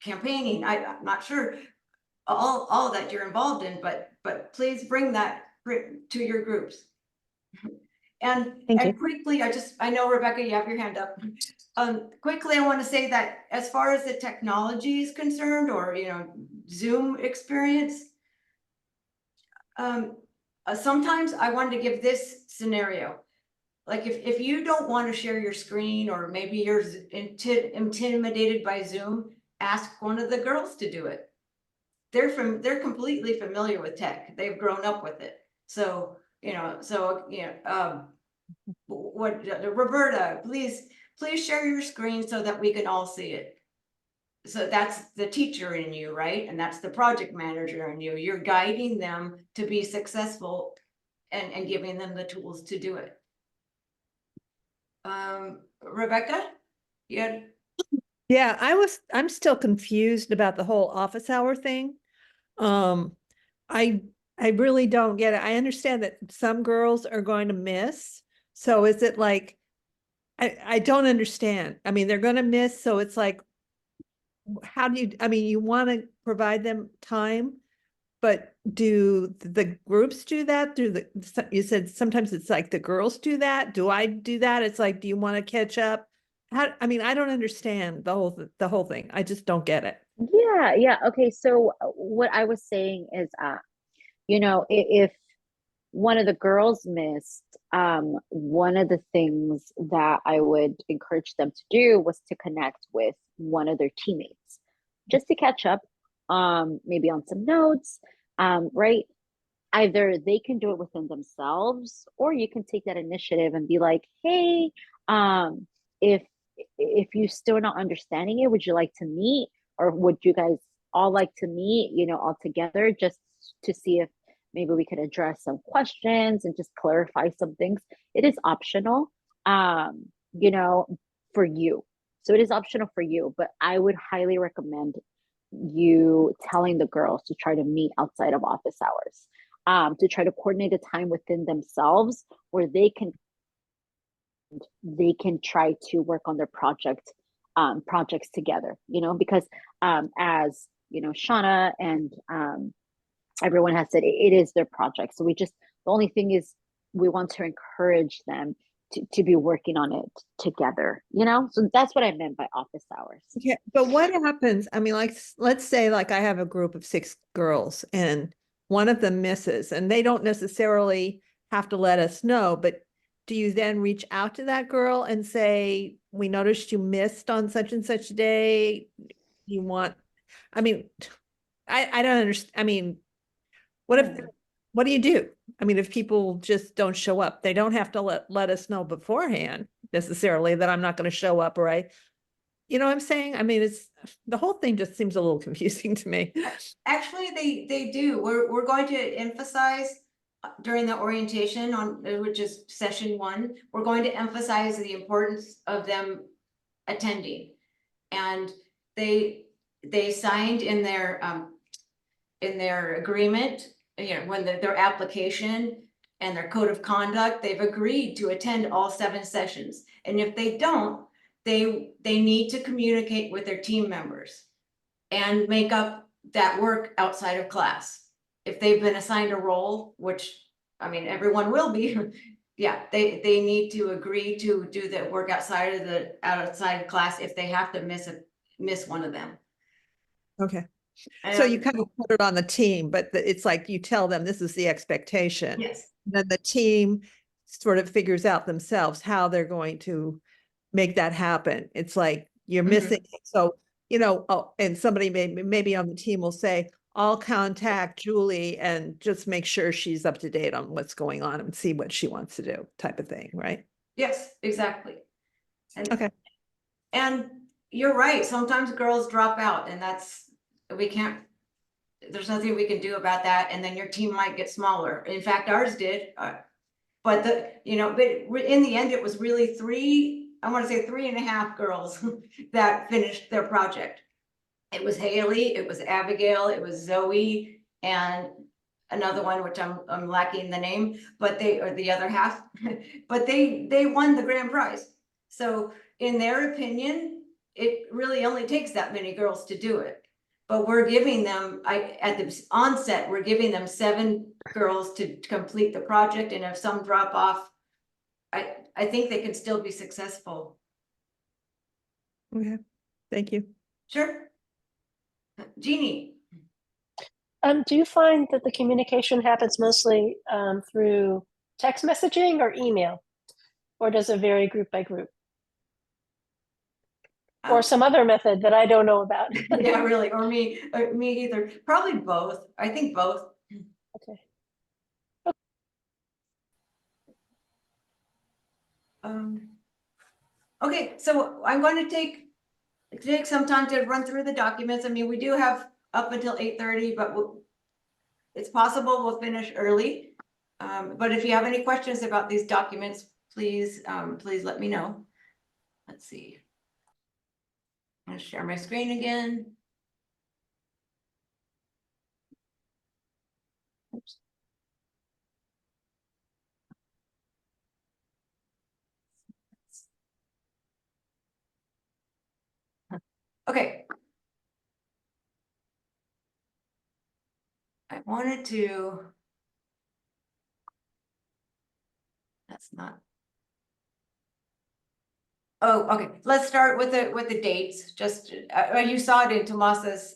campaigning. I'm not sure all that you're involved in, but please bring that to your groups. And quickly, I know, Rebecca, you have your hand up. Quickly, I want to say that as far as the technology is concerned, or, Zoom experience, sometimes I wanted to give this scenario. Like if you don't want to share your screen, or maybe you're intimidated by Zoom, ask one of the girls to do it. They're completely familiar with tech. They've grown up with it. So, Roberta, please share your screen so that we can all see it. So that's the teacher in you, right? And that's the project manager in you. You're guiding them to be successful and giving them the tools to do it. Rebecca, yeah. Yeah, I'm still confused about the whole office hour thing. I really don't get it. I understand that some girls are going to miss. So is it like, I don't understand. They're going to miss. So it's like, how do you want to provide them time, but do the groups do that? You said sometimes it's like the girls do that. Do I do that? It's like, do you want to catch up? I don't understand the whole thing. I just don't get it. Yeah. Okay. So what I was saying is, if one of the girls missed, one of the things that I would encourage them to do was to connect with one of their teammates, just to catch up, maybe on some notes, right? Either they can do it within themselves, or you can take that initiative and be like, hey, if you still not understanding it, would you like to meet, or would you guys all like to meet, all together, just to see if maybe we could address some questions and just clarify some things. It is optional, for you. So it is optional for you, but I would highly recommend you telling the girls to try to meet outside of office hours, to try to coordinate a time within themselves where they can try to work on their project projects together, because as Shauna and everyone has said, it is their project. So the only thing is we want to encourage them to be working on it together, So that's what I meant by office hours. Yeah, but what happens? I mean, like, let's say like I have a group of 6 girls and one of them misses, and they don't necessarily have to let us know, but do you then reach out to that girl and say, we noticed you missed on such and such a day? You want, I mean, I don't understand. I mean, what do you do? I mean, if people just don't show up, they don't have to let us know beforehand necessarily that I'm not going to show up, or you know what I'm saying? I mean, the whole thing just seems a little confusing to me. Actually, they do. We're going to emphasize during the orientation which is session 1, we're going to emphasize the importance of them attending. And they signed in their agreement, when their application and their code of conduct, they've agreed to attend all 7 sessions. And if they don't, they need to communicate with their team members and make up that work outside of class. If they've been assigned a role, which, I mean, everyone will be, yeah, they need to agree to do the work outside of class if they have to miss one of them. Okay. So you kind of put it on the team, but it's like you tell them this is the expectation. Yes. Then the team sort of figures out themselves how they're going to make that happen. It's like you're missing. So, and somebody maybe on the team will say, I'll contact Julie and just make sure she's up to date on what's going on and see what she wants to do, type of thing, right? Yes, exactly. Okay. And you're right. Sometimes girls drop out, and there's nothing we can do about that. And then your team might get smaller. In fact, ours did. But in the end, it was really 3.5 girls that finished their project. It was Haley, it was Abigail, it was Zoe, and another one, which I'm lacking the name, but the other half, but they won the grand prize. So in their opinion, it really only takes that many girls to do it. But we're giving them, at the onset, we're giving them 7 girls to complete the project, and if some drop off, I think they can still be successful. Okay. Thank you. Sure. Jeannie. Do you find that the communication happens mostly through text messaging or email? Or does it vary group by group? Or some other method that I don't know about? Yeah, really, or me either. Probably both. I think both. Okay. Okay, so I'm going to take some time to run through the documents. I mean, we do have up until 8:30, but it's possible we'll finish early. But if you have any questions about these documents, please let me know. Let's see. I'm gonna share my screen again. Oops. Okay. I wanted to. That's not. Oh, okay. Let's start with the dates. Just you saw it in Tomasa's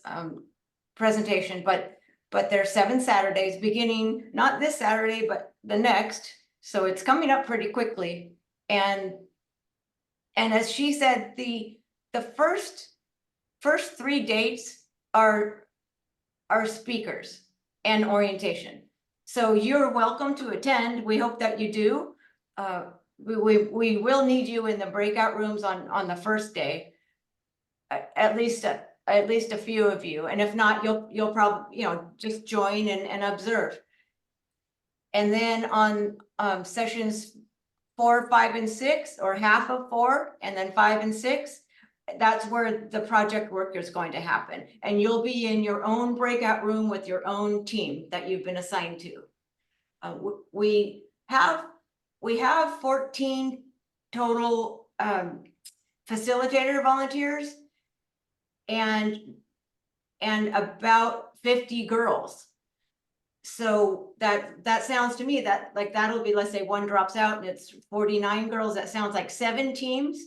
presentation, but there's 7 Saturdays beginning not this Saturday, but the next. So it's coming up pretty quickly. And as she said, the first 3 dates are speakers and orientation. So you're welcome to attend. We hope that you do. We will need you in the breakout rooms on the first day. At least a few of you, and if not, you'll probably just join and observe. And then on sessions 4, 5, and 6, or half of 4, and then 5 and 6, that's where the project work is going to happen. And you'll be in your own breakout room with your own team that you've been assigned to. We have 14 total facilitator volunteers and about 50 girls. So that sounds to me that like that'll be, let's say one drops out and it's 49 girls. That sounds like 7 teams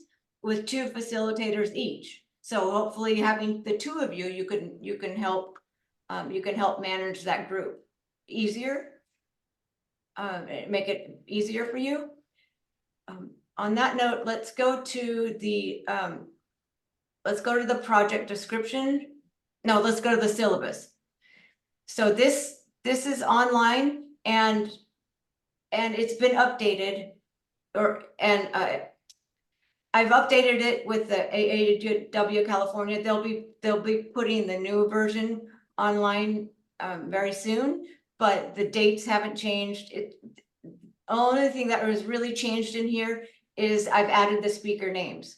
with 2 facilitators each. So hopefully having the 2 of you, you can help manage that group easier. Make it easier for you. On that note, let's go to the project description. No, let's go to the syllabus. So this is online and it's been updated, I've updated it with the AAW California. They'll be putting the new version online very soon, but the dates haven't changed. Only thing that was really changed in here is I've added the speaker names.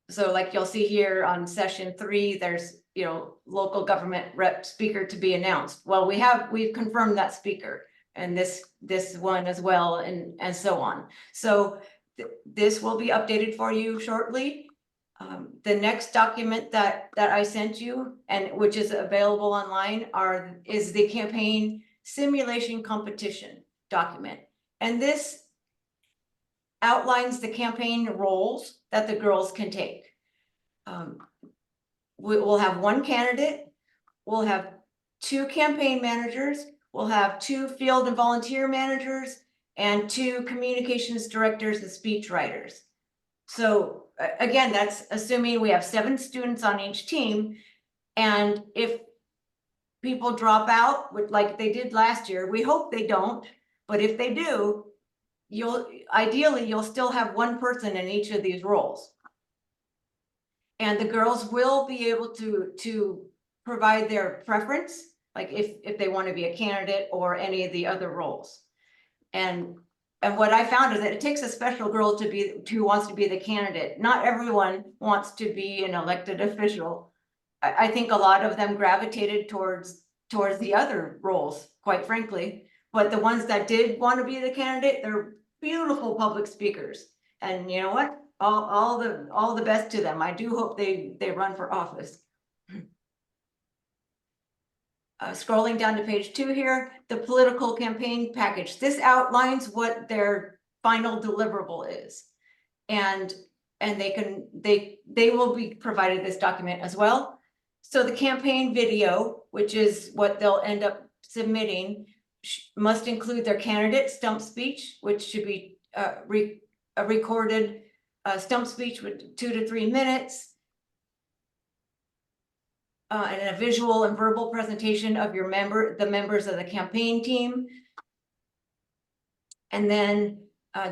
So like you'll see here on session 3, there's, you know, local government rep speaker to be announced. Well, we've confirmed that speaker and this one as well, and so on. So this will be updated for you shortly. The next document that I sent you, and which is available online, is the campaign simulation competition document. And this outlines the campaign roles that the girls can take. We will have 1 candidate, we'll have 2 campaign managers, we'll have 2 field and volunteer managers, and 2 communications directors and speech writers. So again, that's assuming we have 7 students on each team. And if people drop out, like they did last year, we hope they don't, but if they do, ideally you'll still have 1 person in each of these roles. And the girls will be able to provide their preference, like if they want to be a candidate or any of the other roles. And what I found is that it takes a special girl who wants to be the candidate. Not everyone wants to be an elected official. I think a lot of them gravitated towards the other roles, quite frankly. But the ones that did want to be the candidate, they're beautiful public speakers. And you know what? All the best to them. I do hope they run for office. Scrolling down to page 2 here, the political campaign package. This outlines what their final deliverable is. And they will be provided this document as well. So the campaign video, which is what they'll end up submitting, must include their candidate stump speech, which should be a recorded stump speech with 2 to 3 minutes. And a visual and verbal presentation of the members of the campaign team. And then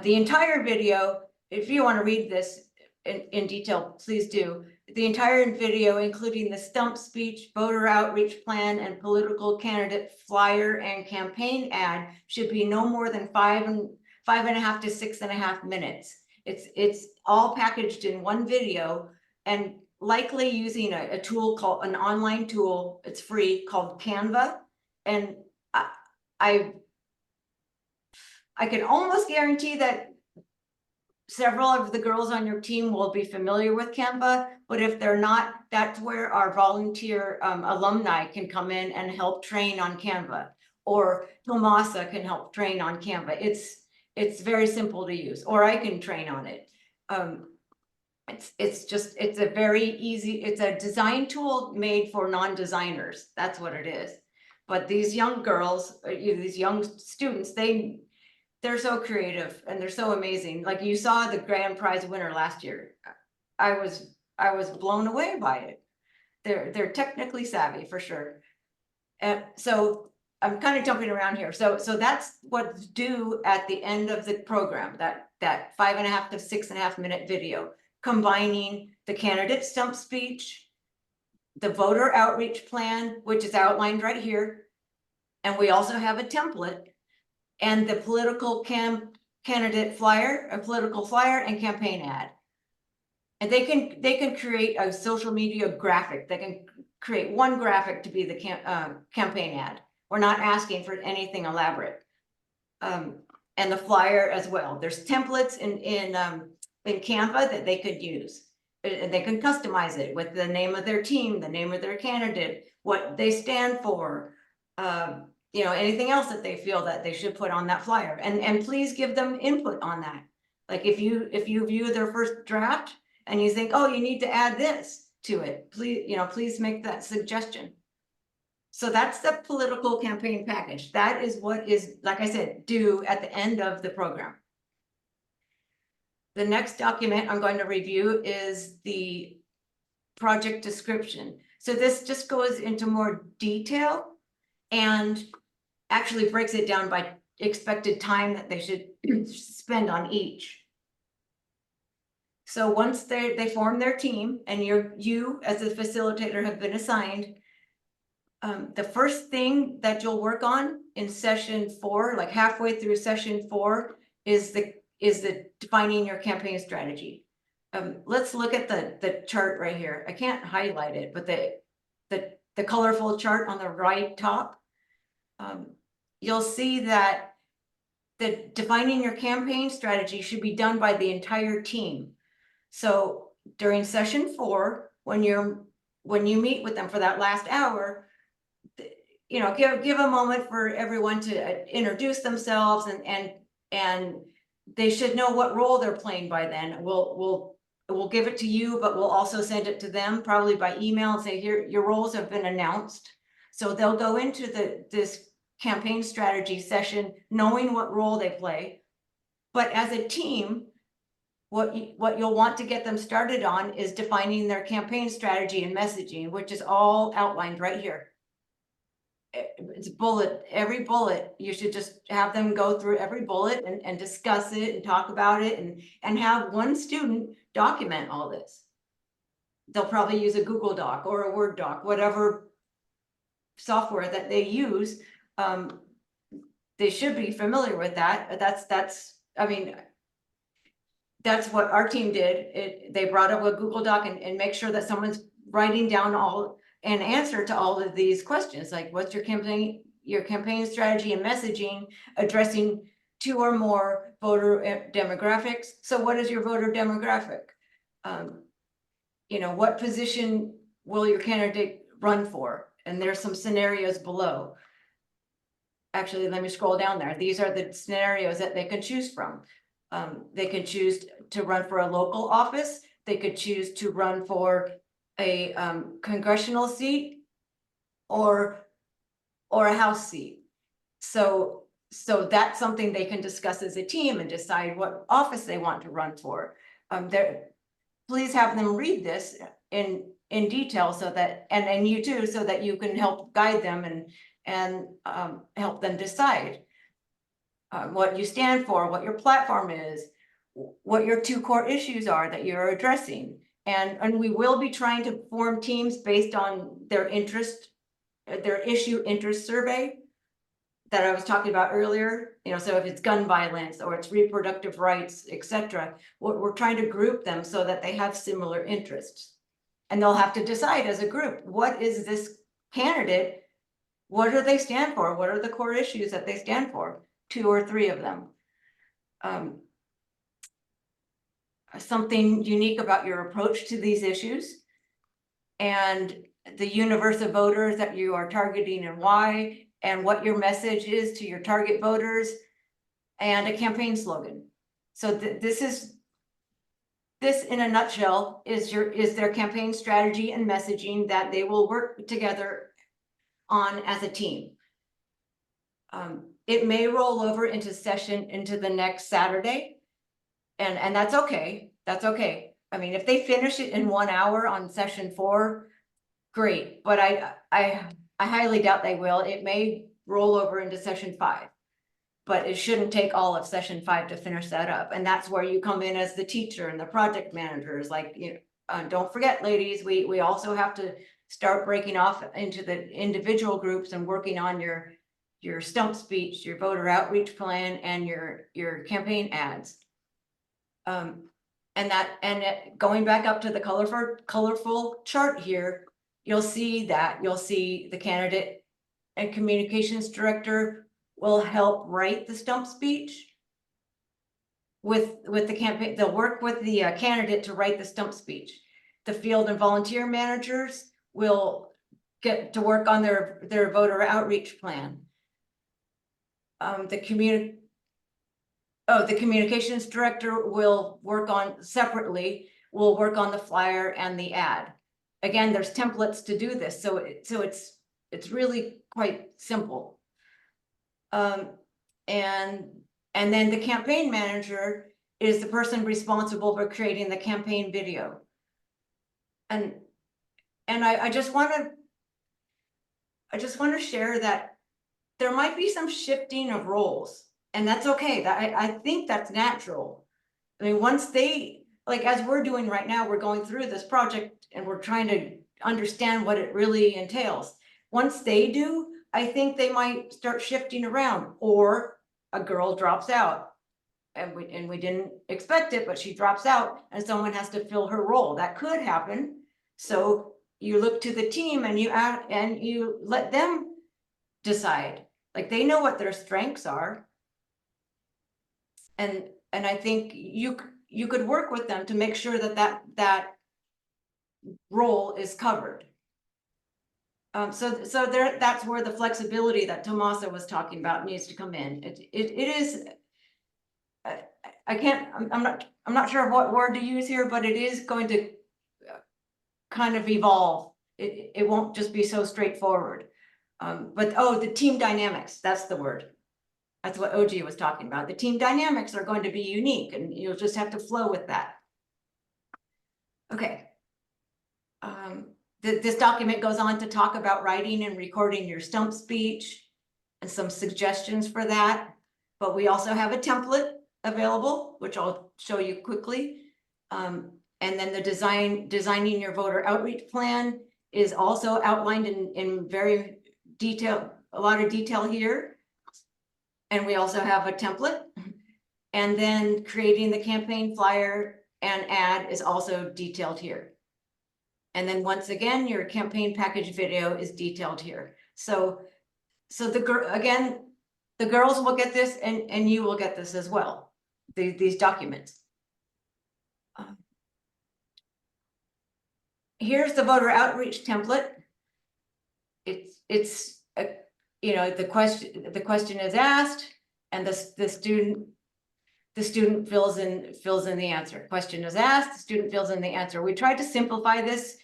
the entire video, if you want to read this in detail, please do. The entire video, including the stump speech, voter outreach plan, and political candidate flyer and campaign ad, should be no more than 5.5 to 6.5 minutes. It's all packaged in 1 video, and likely using a tool called an online tool. It's free, called Canva. And I can almost guarantee that several of the girls on your team will be familiar with Canva, but if they're not, that's where our volunteer alumni can come in and help train on Canva, or Tomasa can help train on Canva. It's very simple to use, or I can train on it. It's a very easy, it's a design tool made for non-designers. That's what it is. But these young girls, these young students, they're so creative and they're so amazing. Like you saw the grand prize winner last year. I was blown away by it. They're technically savvy for sure. And so I'm kind of jumping around here. So that's what's due at the end of the program, that 5.5 to 6.5 minute video, combining the candidate stump speech, the voter outreach plan, which is outlined right here. And we also have a template, and the political candidate flyer, a political flyer and campaign ad. And they can create a social media graphic. They can create 1 graphic to be the campaign ad. We're not asking for anything elaborate. And the flyer as well. There's templates in in Canva that they could use. And they can customize it with the name of their team, the name of their candidate, what they stand for, you know, anything else that they feel that they should put on that flyer. And please give them input on that. Like if you view their first draft and you think, oh, you need to add this to it, please, you know, please make that suggestion. So that's the political campaign package. That is what is, like I said, due at the end of the program. The next document I'm going to review is the project description. So this just goes into more detail and actually breaks it down by expected time that they should spend on each. So once they form their team and you as a facilitator have been assigned, the first thing that you'll work on in session 4, like halfway through session 4, is the defining your campaign strategy. Let's look at the chart right here. I can't highlight it, but the colorful chart on the right top, you'll see that the defining your campaign strategy should be done by the entire team. So during session 4, when you meet with them for that last hour, you know, give a moment for everyone to introduce themselves and they should know what role they're playing by then. We'll give it to you, but we'll also send it to them probably by email and say, here, your roles have been announced. So they'll go into this campaign strategy session knowing what role they play. But as a team, what you'll want to get them started on is defining their campaign strategy and messaging, which is all outlined right here. It's every bullet, you should just have them go through every bullet and discuss it and talk about it and have one student document all this. They'll probably use a Google Doc or a Word doc, whatever software that they use. They should be familiar with that. I mean, that's what our team did. They brought up a Google Doc and make sure that someone's writing down an answer to all of these questions, like what's your campaign strategy and messaging addressing 2 or more voter demographics. So what is your voter demographic? You know, what position will your candidate run for? And there's some scenarios below. Actually, let me scroll down there. These are the scenarios that they can choose from. They could choose to run for a local office. They could choose to run for a congressional seat or a House seat. So that's something they can discuss as a team and decide what office they want to run for. Please have them read this in detail so that, and you too, so that you can help guide them and help them decide what you stand for, what your platform is, what your 2 core issues are that you're addressing. And we will be trying to form teams based on their interest, their issue interest survey that I was talking about earlier. You know, so if it's gun violence or it's reproductive rights, etc., we're trying to group them so that they have similar interests. And they'll have to decide as a group, what is this candidate? What do they stand for? What are the core issues that they stand for? 2 or 3 of them. Something unique about your approach to these issues and the universe of voters that you are targeting and why, and what your message is to your target voters, and a campaign slogan. So this in a nutshell is their campaign strategy and messaging that they will work together on as a team. It may roll over into the next Saturday. And that's okay. That's okay. I mean, if they finish it in 1 hour on session 4, great. But I highly doubt they will. It may roll over into session 5, but it shouldn't take all of session 5 to finish that up. And that's where you come in as the teacher and the project managers. Like, you know, don't forget, ladies, we also have to start breaking off into the individual groups and working on your stump speech, your voter outreach plan, and your campaign ads. Going back up to the colorful chart here, you'll see the candidate and communications director will help write the stump speech. with the campaign. They'll work with the candidate to write the stump speech. The field and volunteer managers will get to work on their voter outreach plan. The communications director will work on separately, will work on the flyer and the ad. Again, there's templates to do this, so it's really quite simple. And then the campaign manager is the person responsible for creating the campaign video. And I just want to share that there might be some shifting of roles, and that's okay. That I think that's natural. I mean, once they, like, as we're doing right now, we're going through this project and we're trying to understand what it really entails. Once they do, I think they might start shifting around, or a girl drops out and we didn't expect it, but she drops out and someone has to fill her role. That could happen. So you look to the team and you let them decide. Like, they know what their strengths are. And I think you could work with them to make sure that role is covered. So there, that's where the flexibility that Tomasa was talking about needs to come in. It is, I'm not sure what word to use here, but it is going to kind of evolve. It won't just be so straightforward. But the team dynamics, that's the word. That's what OG was talking about. The team dynamics are going to be unique, and you'll just have to flow with that. Okay. This document goes on to talk about writing and recording your stump speech and some suggestions for that. But we also have a template available, which I'll show you quickly. And then the designing your voter outreach plan is also outlined in very detail, a lot of detail here. And we also have a template. And then creating the campaign flyer and ad is also detailed here. And then once again, your campaign package video is detailed here. So the girls will get this, and you will get this as well, these documents. Here's the voter outreach template. It's the question is asked, and the student fills in the answer. Question is asked, the student fills in the answer. We tried to simplify this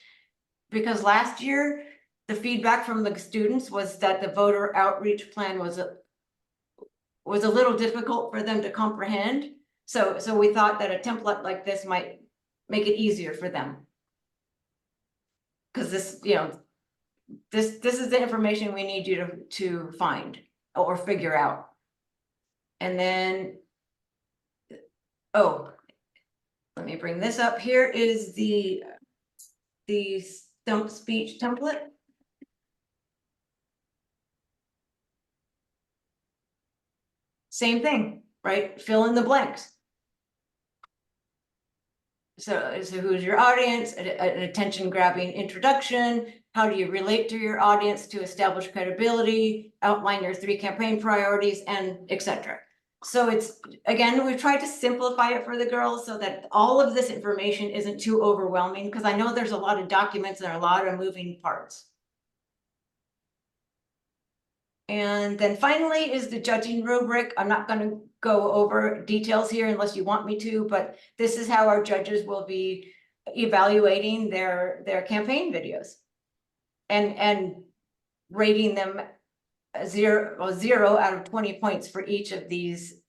because last year the feedback from the students was that the voter outreach plan was a little difficult for them to comprehend. So we thought that a template like this might make it easier for them. Because this is the information we need you to find or figure out. And then, let me bring this up. Here is the stump speech template. Same thing, right? Fill in the blanks. So who's your audience? An attention-grabbing introduction. How do you relate to your audience to establish credibility? Outline your 3 campaign priorities, and etc. So it's, again, we've tried to simplify it for the girls so that all of this information isn't too overwhelming, because I know there's a lot of documents and a lot of moving parts. And then finally is the judging rubric. I'm not going to go over details here unless you want me to, but this is how our judges will be evaluating their campaign videos and rating them 0 out of 20 points for each of these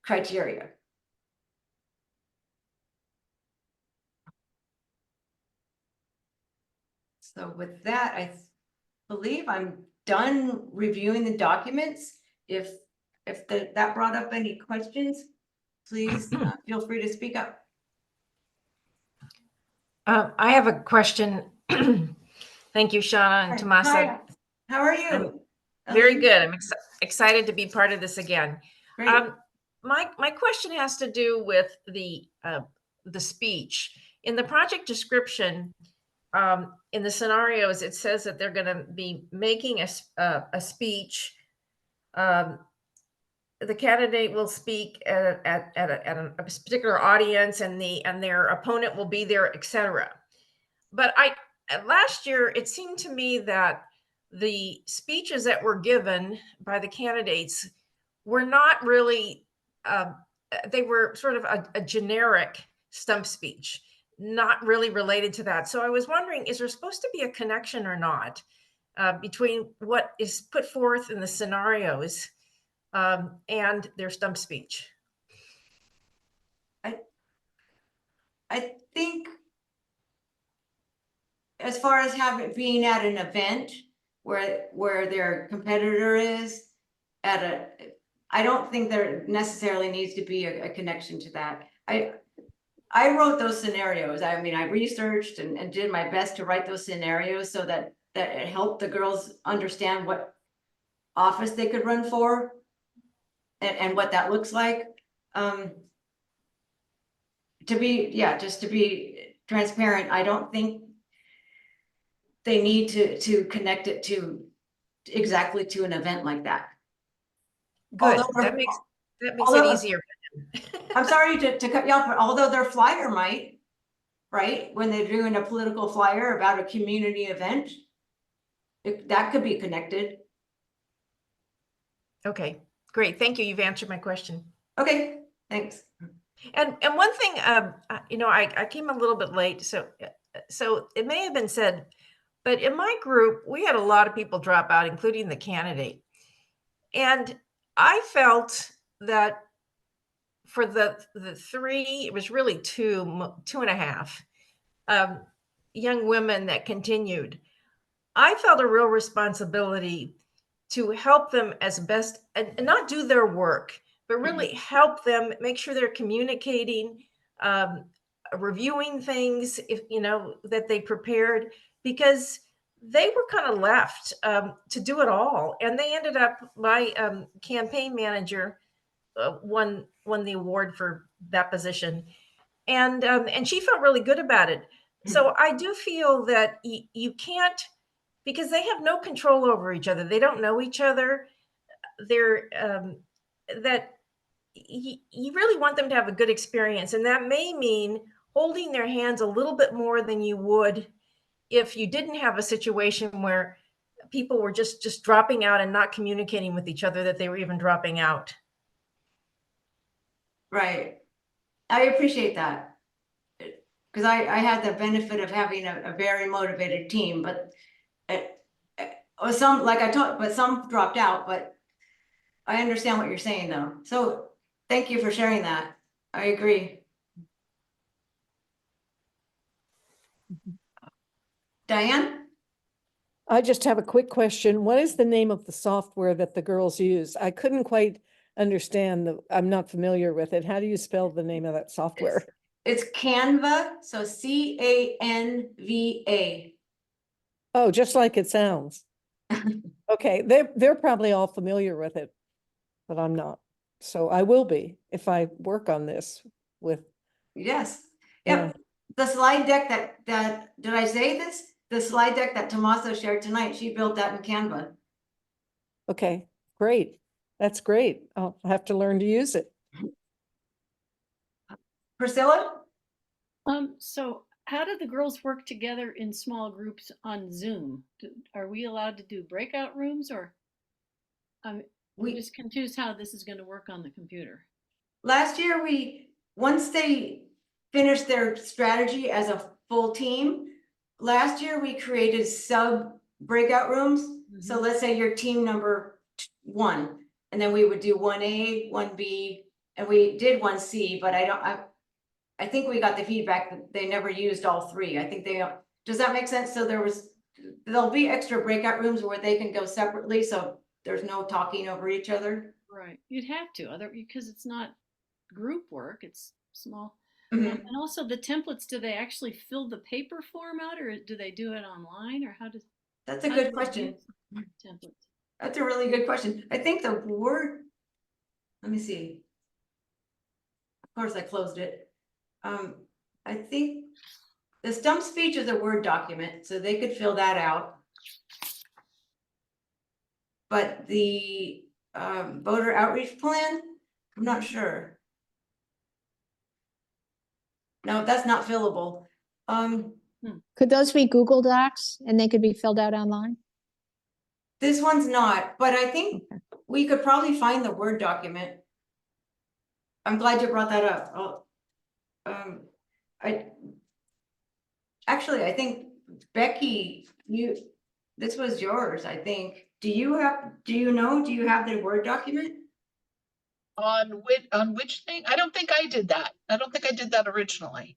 criteria. So with that, I believe I'm done reviewing the documents. If that brought up any questions, please feel free to speak up. I have a question. Thank you, Shauna and Tomasa. Hi. How are you? Very good. I'm excited to be part of this again. Great. My question has to do with the speech. In the project description, in the scenarios, it says that they're going to be making a speech the candidate will speak at a particular audience, and their opponent will be there, etc. But last year it seemed to me that the speeches that were given by the candidates were not really they were sort of a generic stump speech, not really related to that. So I was wondering, is there supposed to be a connection or not between what is put forth in the scenarios and their stump speech? I think as far as being at an event where their competitor is I don't think there necessarily needs to be a connection to that. I wrote those scenarios. I mean, I researched and did my best to write those scenarios so that it helped the girls understand what office they could run for and what that looks like. Just to be transparent, I don't think they need to connect it to exactly to an event like that. Good. Although That makes it although- easier. I'm sorry to cut you off, but although their flyer might, right, when they're doing a political flyer about a community event, that could be connected. Okay, great. Thank you. You've answered my question. Okay, thanks. And one thing, I came a little bit late, so it may have been said, but in my group, we had a lot of people drop out, including the candidate. And I felt that for the three, it was really two and a half young women that continued. I felt a real responsibility to help them as best and not do their work, but really help them make sure they're communicating, reviewing things that they prepared, because they were kind of left to do it all. And they ended up, my campaign manager won the award for that position. And she felt really good about it. So I do feel that you can't, because they have no control over each other. They don't know each other. They're that you really want them to have a good experience. And that may mean holding their hands a little bit more than you would if you didn't have a situation where people were just dropping out and not communicating with each other, that they were even dropping out. Right. I appreciate that. Because I had the benefit of having a very motivated team, but some dropped out, but I understand what you're saying though. So thank you for sharing that. I agree. Diane? I just have a quick question. What is the name of the software that the girls use? I couldn't quite understand I'm not familiar with it. How do you spell the name of that software? It's Canva, so CANVA. Oh, just like it sounds. Okay, they're probably all familiar with it, but I'm not. So I will be if I work on this with. Yes. Yeah. Yep. The slide deck that did I say this? The slide deck that Tommaso shared tonight, she built that in Canva. Okay, great. That's great. I'll have to learn to use it. Priscilla? So how do the girls work together in small groups on Zoom? Are we allowed to do breakout rooms, or I'm just confused how this is going to work on the computer? Last year, once they finished their strategy as a full team, last year we created sub breakout rooms. So let's say your team number 1, and then we would do 1A, 1B, and we did 1C, but I think we got the feedback that they never used all 3. I think does that make sense? So there'll be extra breakout rooms where they can go separately, so there's no talking over each other. Right, you'd have to, because it's not group work, it's small. Mm-hmm. And also the templates, do they actually fill the paper form out, or do they do it online, or how does? That's a good question. Templates. That's a really good question. I think the word, let me see. Of course, I closed it. I think the stump speech is a Word document, so they could fill that out. But the voter outreach plan? I'm not sure. No, that's not fillable. Could those be Google Docs and they could be filled out online? This one's not, but I think Okay. we could probably find the Word document. I'm glad you brought that up. Actually, I think Becky, this was yours, I think. Do you have the Word document? On which thing? I don't think I did that. I don't think I did that originally.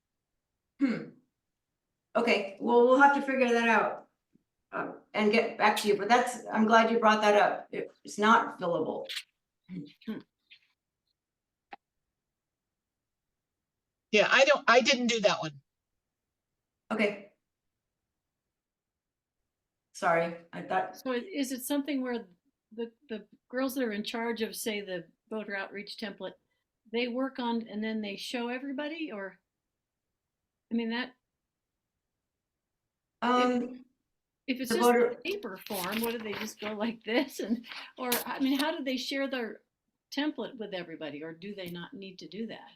Okay, well, we'll have to figure that out. And get back to you, but I'm glad you brought that up. It's not fillable. Yeah, I didn't do that one. Okay. Sorry, I thought, So is it something where the girls that are in charge of, say, the voter outreach template, they work on and then they show everybody, or? I mean, that, if it's the just voter- a paper form, what do they just go like this? And, or, I mean, how do they share their template with everybody, or do they not need to do that?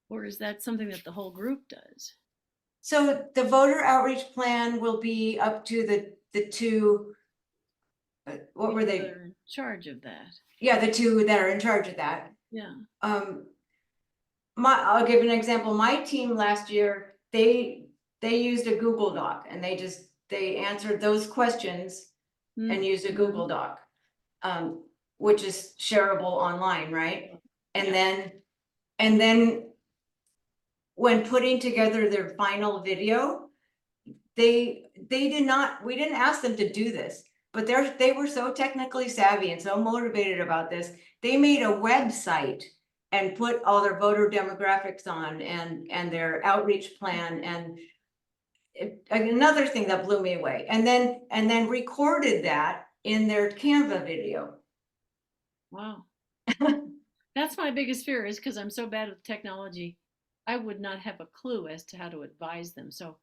Or is that something that the whole group does? so the voter outreach plan will be up to the two, what were People they? that are in charge of that. Yeah, the two that are in charge of that. Yeah. I'll give an example. My team last year, they used a Google Doc and they answered those questions and used a Google Doc, which is shareable online, right? And then when putting together their final video, we didn't ask them to do this, but they were so technically savvy and so motivated about this. They made a website and put all their voter demographics on and their outreach plan and another thing that blew me away. And then recorded that in their Canva video. Wow. That's my biggest fear, is because I'm so bad with technology, I would not have a clue as to how to advise them. So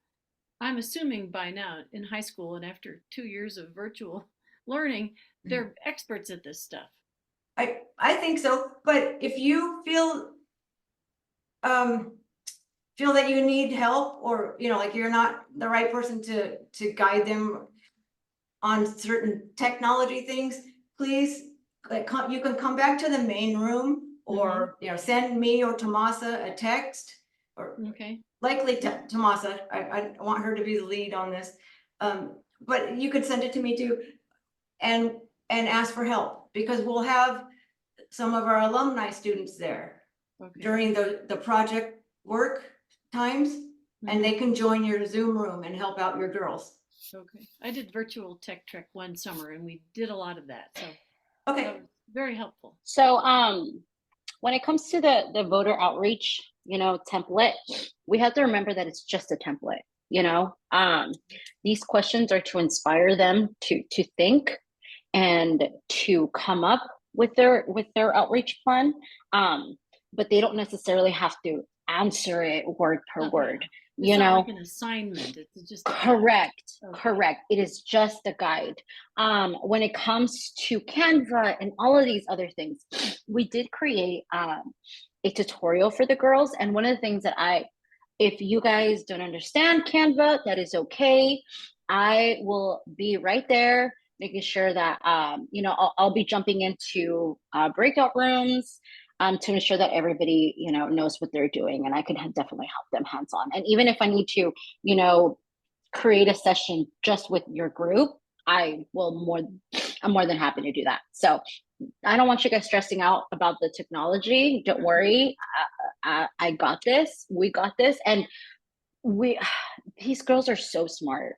I'm assuming by now in high school and after 2 years of virtual learning, they're experts at this stuff. I think so, but if you feel that you need help, or like you're not the right person to guide them on certain technology things, please, you can come back to the main room, or send me or Tomasa a text, or Okay. likely Tomasa. I want her to be the lead on this, but you could send it to me too, and ask for help, because we'll have some of our alumni students there during the project work times, and they can join your Zoom room and help out your girls. Okay. I did virtual tech trek one summer and we did a lot of that. So okay, that was very helpful. So when it comes to the voter outreach, template, we have to remember that it's just a template. These questions are to inspire them to think and to come up with their outreach plan, but they don't necessarily have to answer it word per word. It's not like an assignment. It's just correct. It is just a guide. When it comes to Canva and all of these other things, we did create a tutorial for the girls. And one of the things that if you guys don't understand Canva, that is okay. I will be right there, making sure that I'll be jumping into breakout rooms to ensure that everybody knows what they're doing, and I can definitely help them hands-on. And even if I need to create a session just with your group, I'm more than happy to do that. So I don't want you guys stressing out about the technology. Don't worry, I got this. We got this. And these girls are so smart.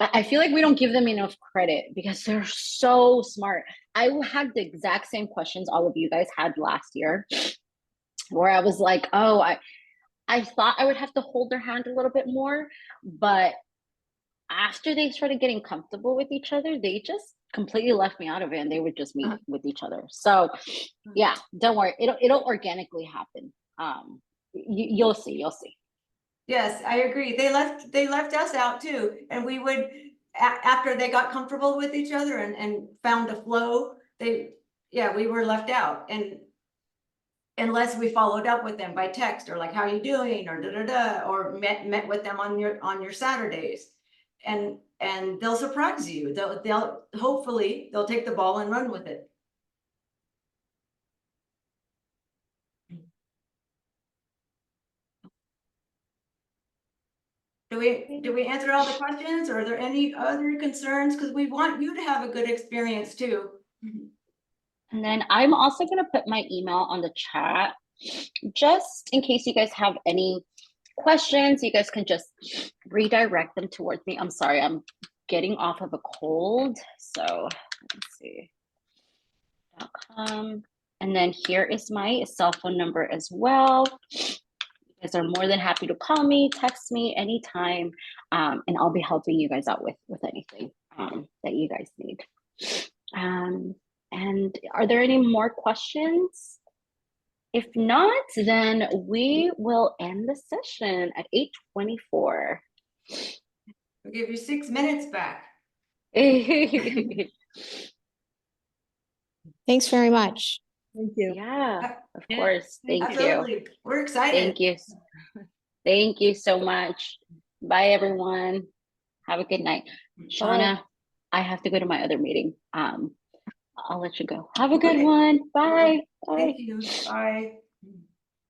I feel like we don't give them enough credit because they're so smart. I had the exact same questions all of you guys had last year, where I was like, oh, I thought I would have to hold their hand a little bit more, but after they started getting comfortable with each other, they just completely left me out of it, and they would just meet with each other. So yeah, don't worry, it'll organically happen. You'll see. Yes, I agree. They left us out too, and we would, after they got comfortable with each other and found a flow, we were left out, and unless we followed up with them by text or like, how you doing, or or met with them on your Saturdays. And they'll surprise you. They'll hopefully they'll take the ball and run with it. Do we answer all the questions, or are there any other concerns? Because we want you to have a good experience too. And then I'm also going to put my email on the chat just in case you guys have any questions. You guys can just redirect them towards me. I'm sorry, I'm getting off of a cold. So let's see. And then here is my cell phone number as well. You guys are more than happy to call me, text me anytime, and I'll be helping you guys out with anything that you guys need. And are there any more questions? If not, then we will end the session at 8:24. We'll give you 6 minutes back. Thanks very much. Thank you. Yeah, of Yeah, course. Thank you. Absolutely. We're excited. Thank you. Thank you so much. Bye, everyone. Have a good night. Shauna, I have to go to my other meeting. I'll let you go. Have a good one. Bye. Bye. Thank you. Bye.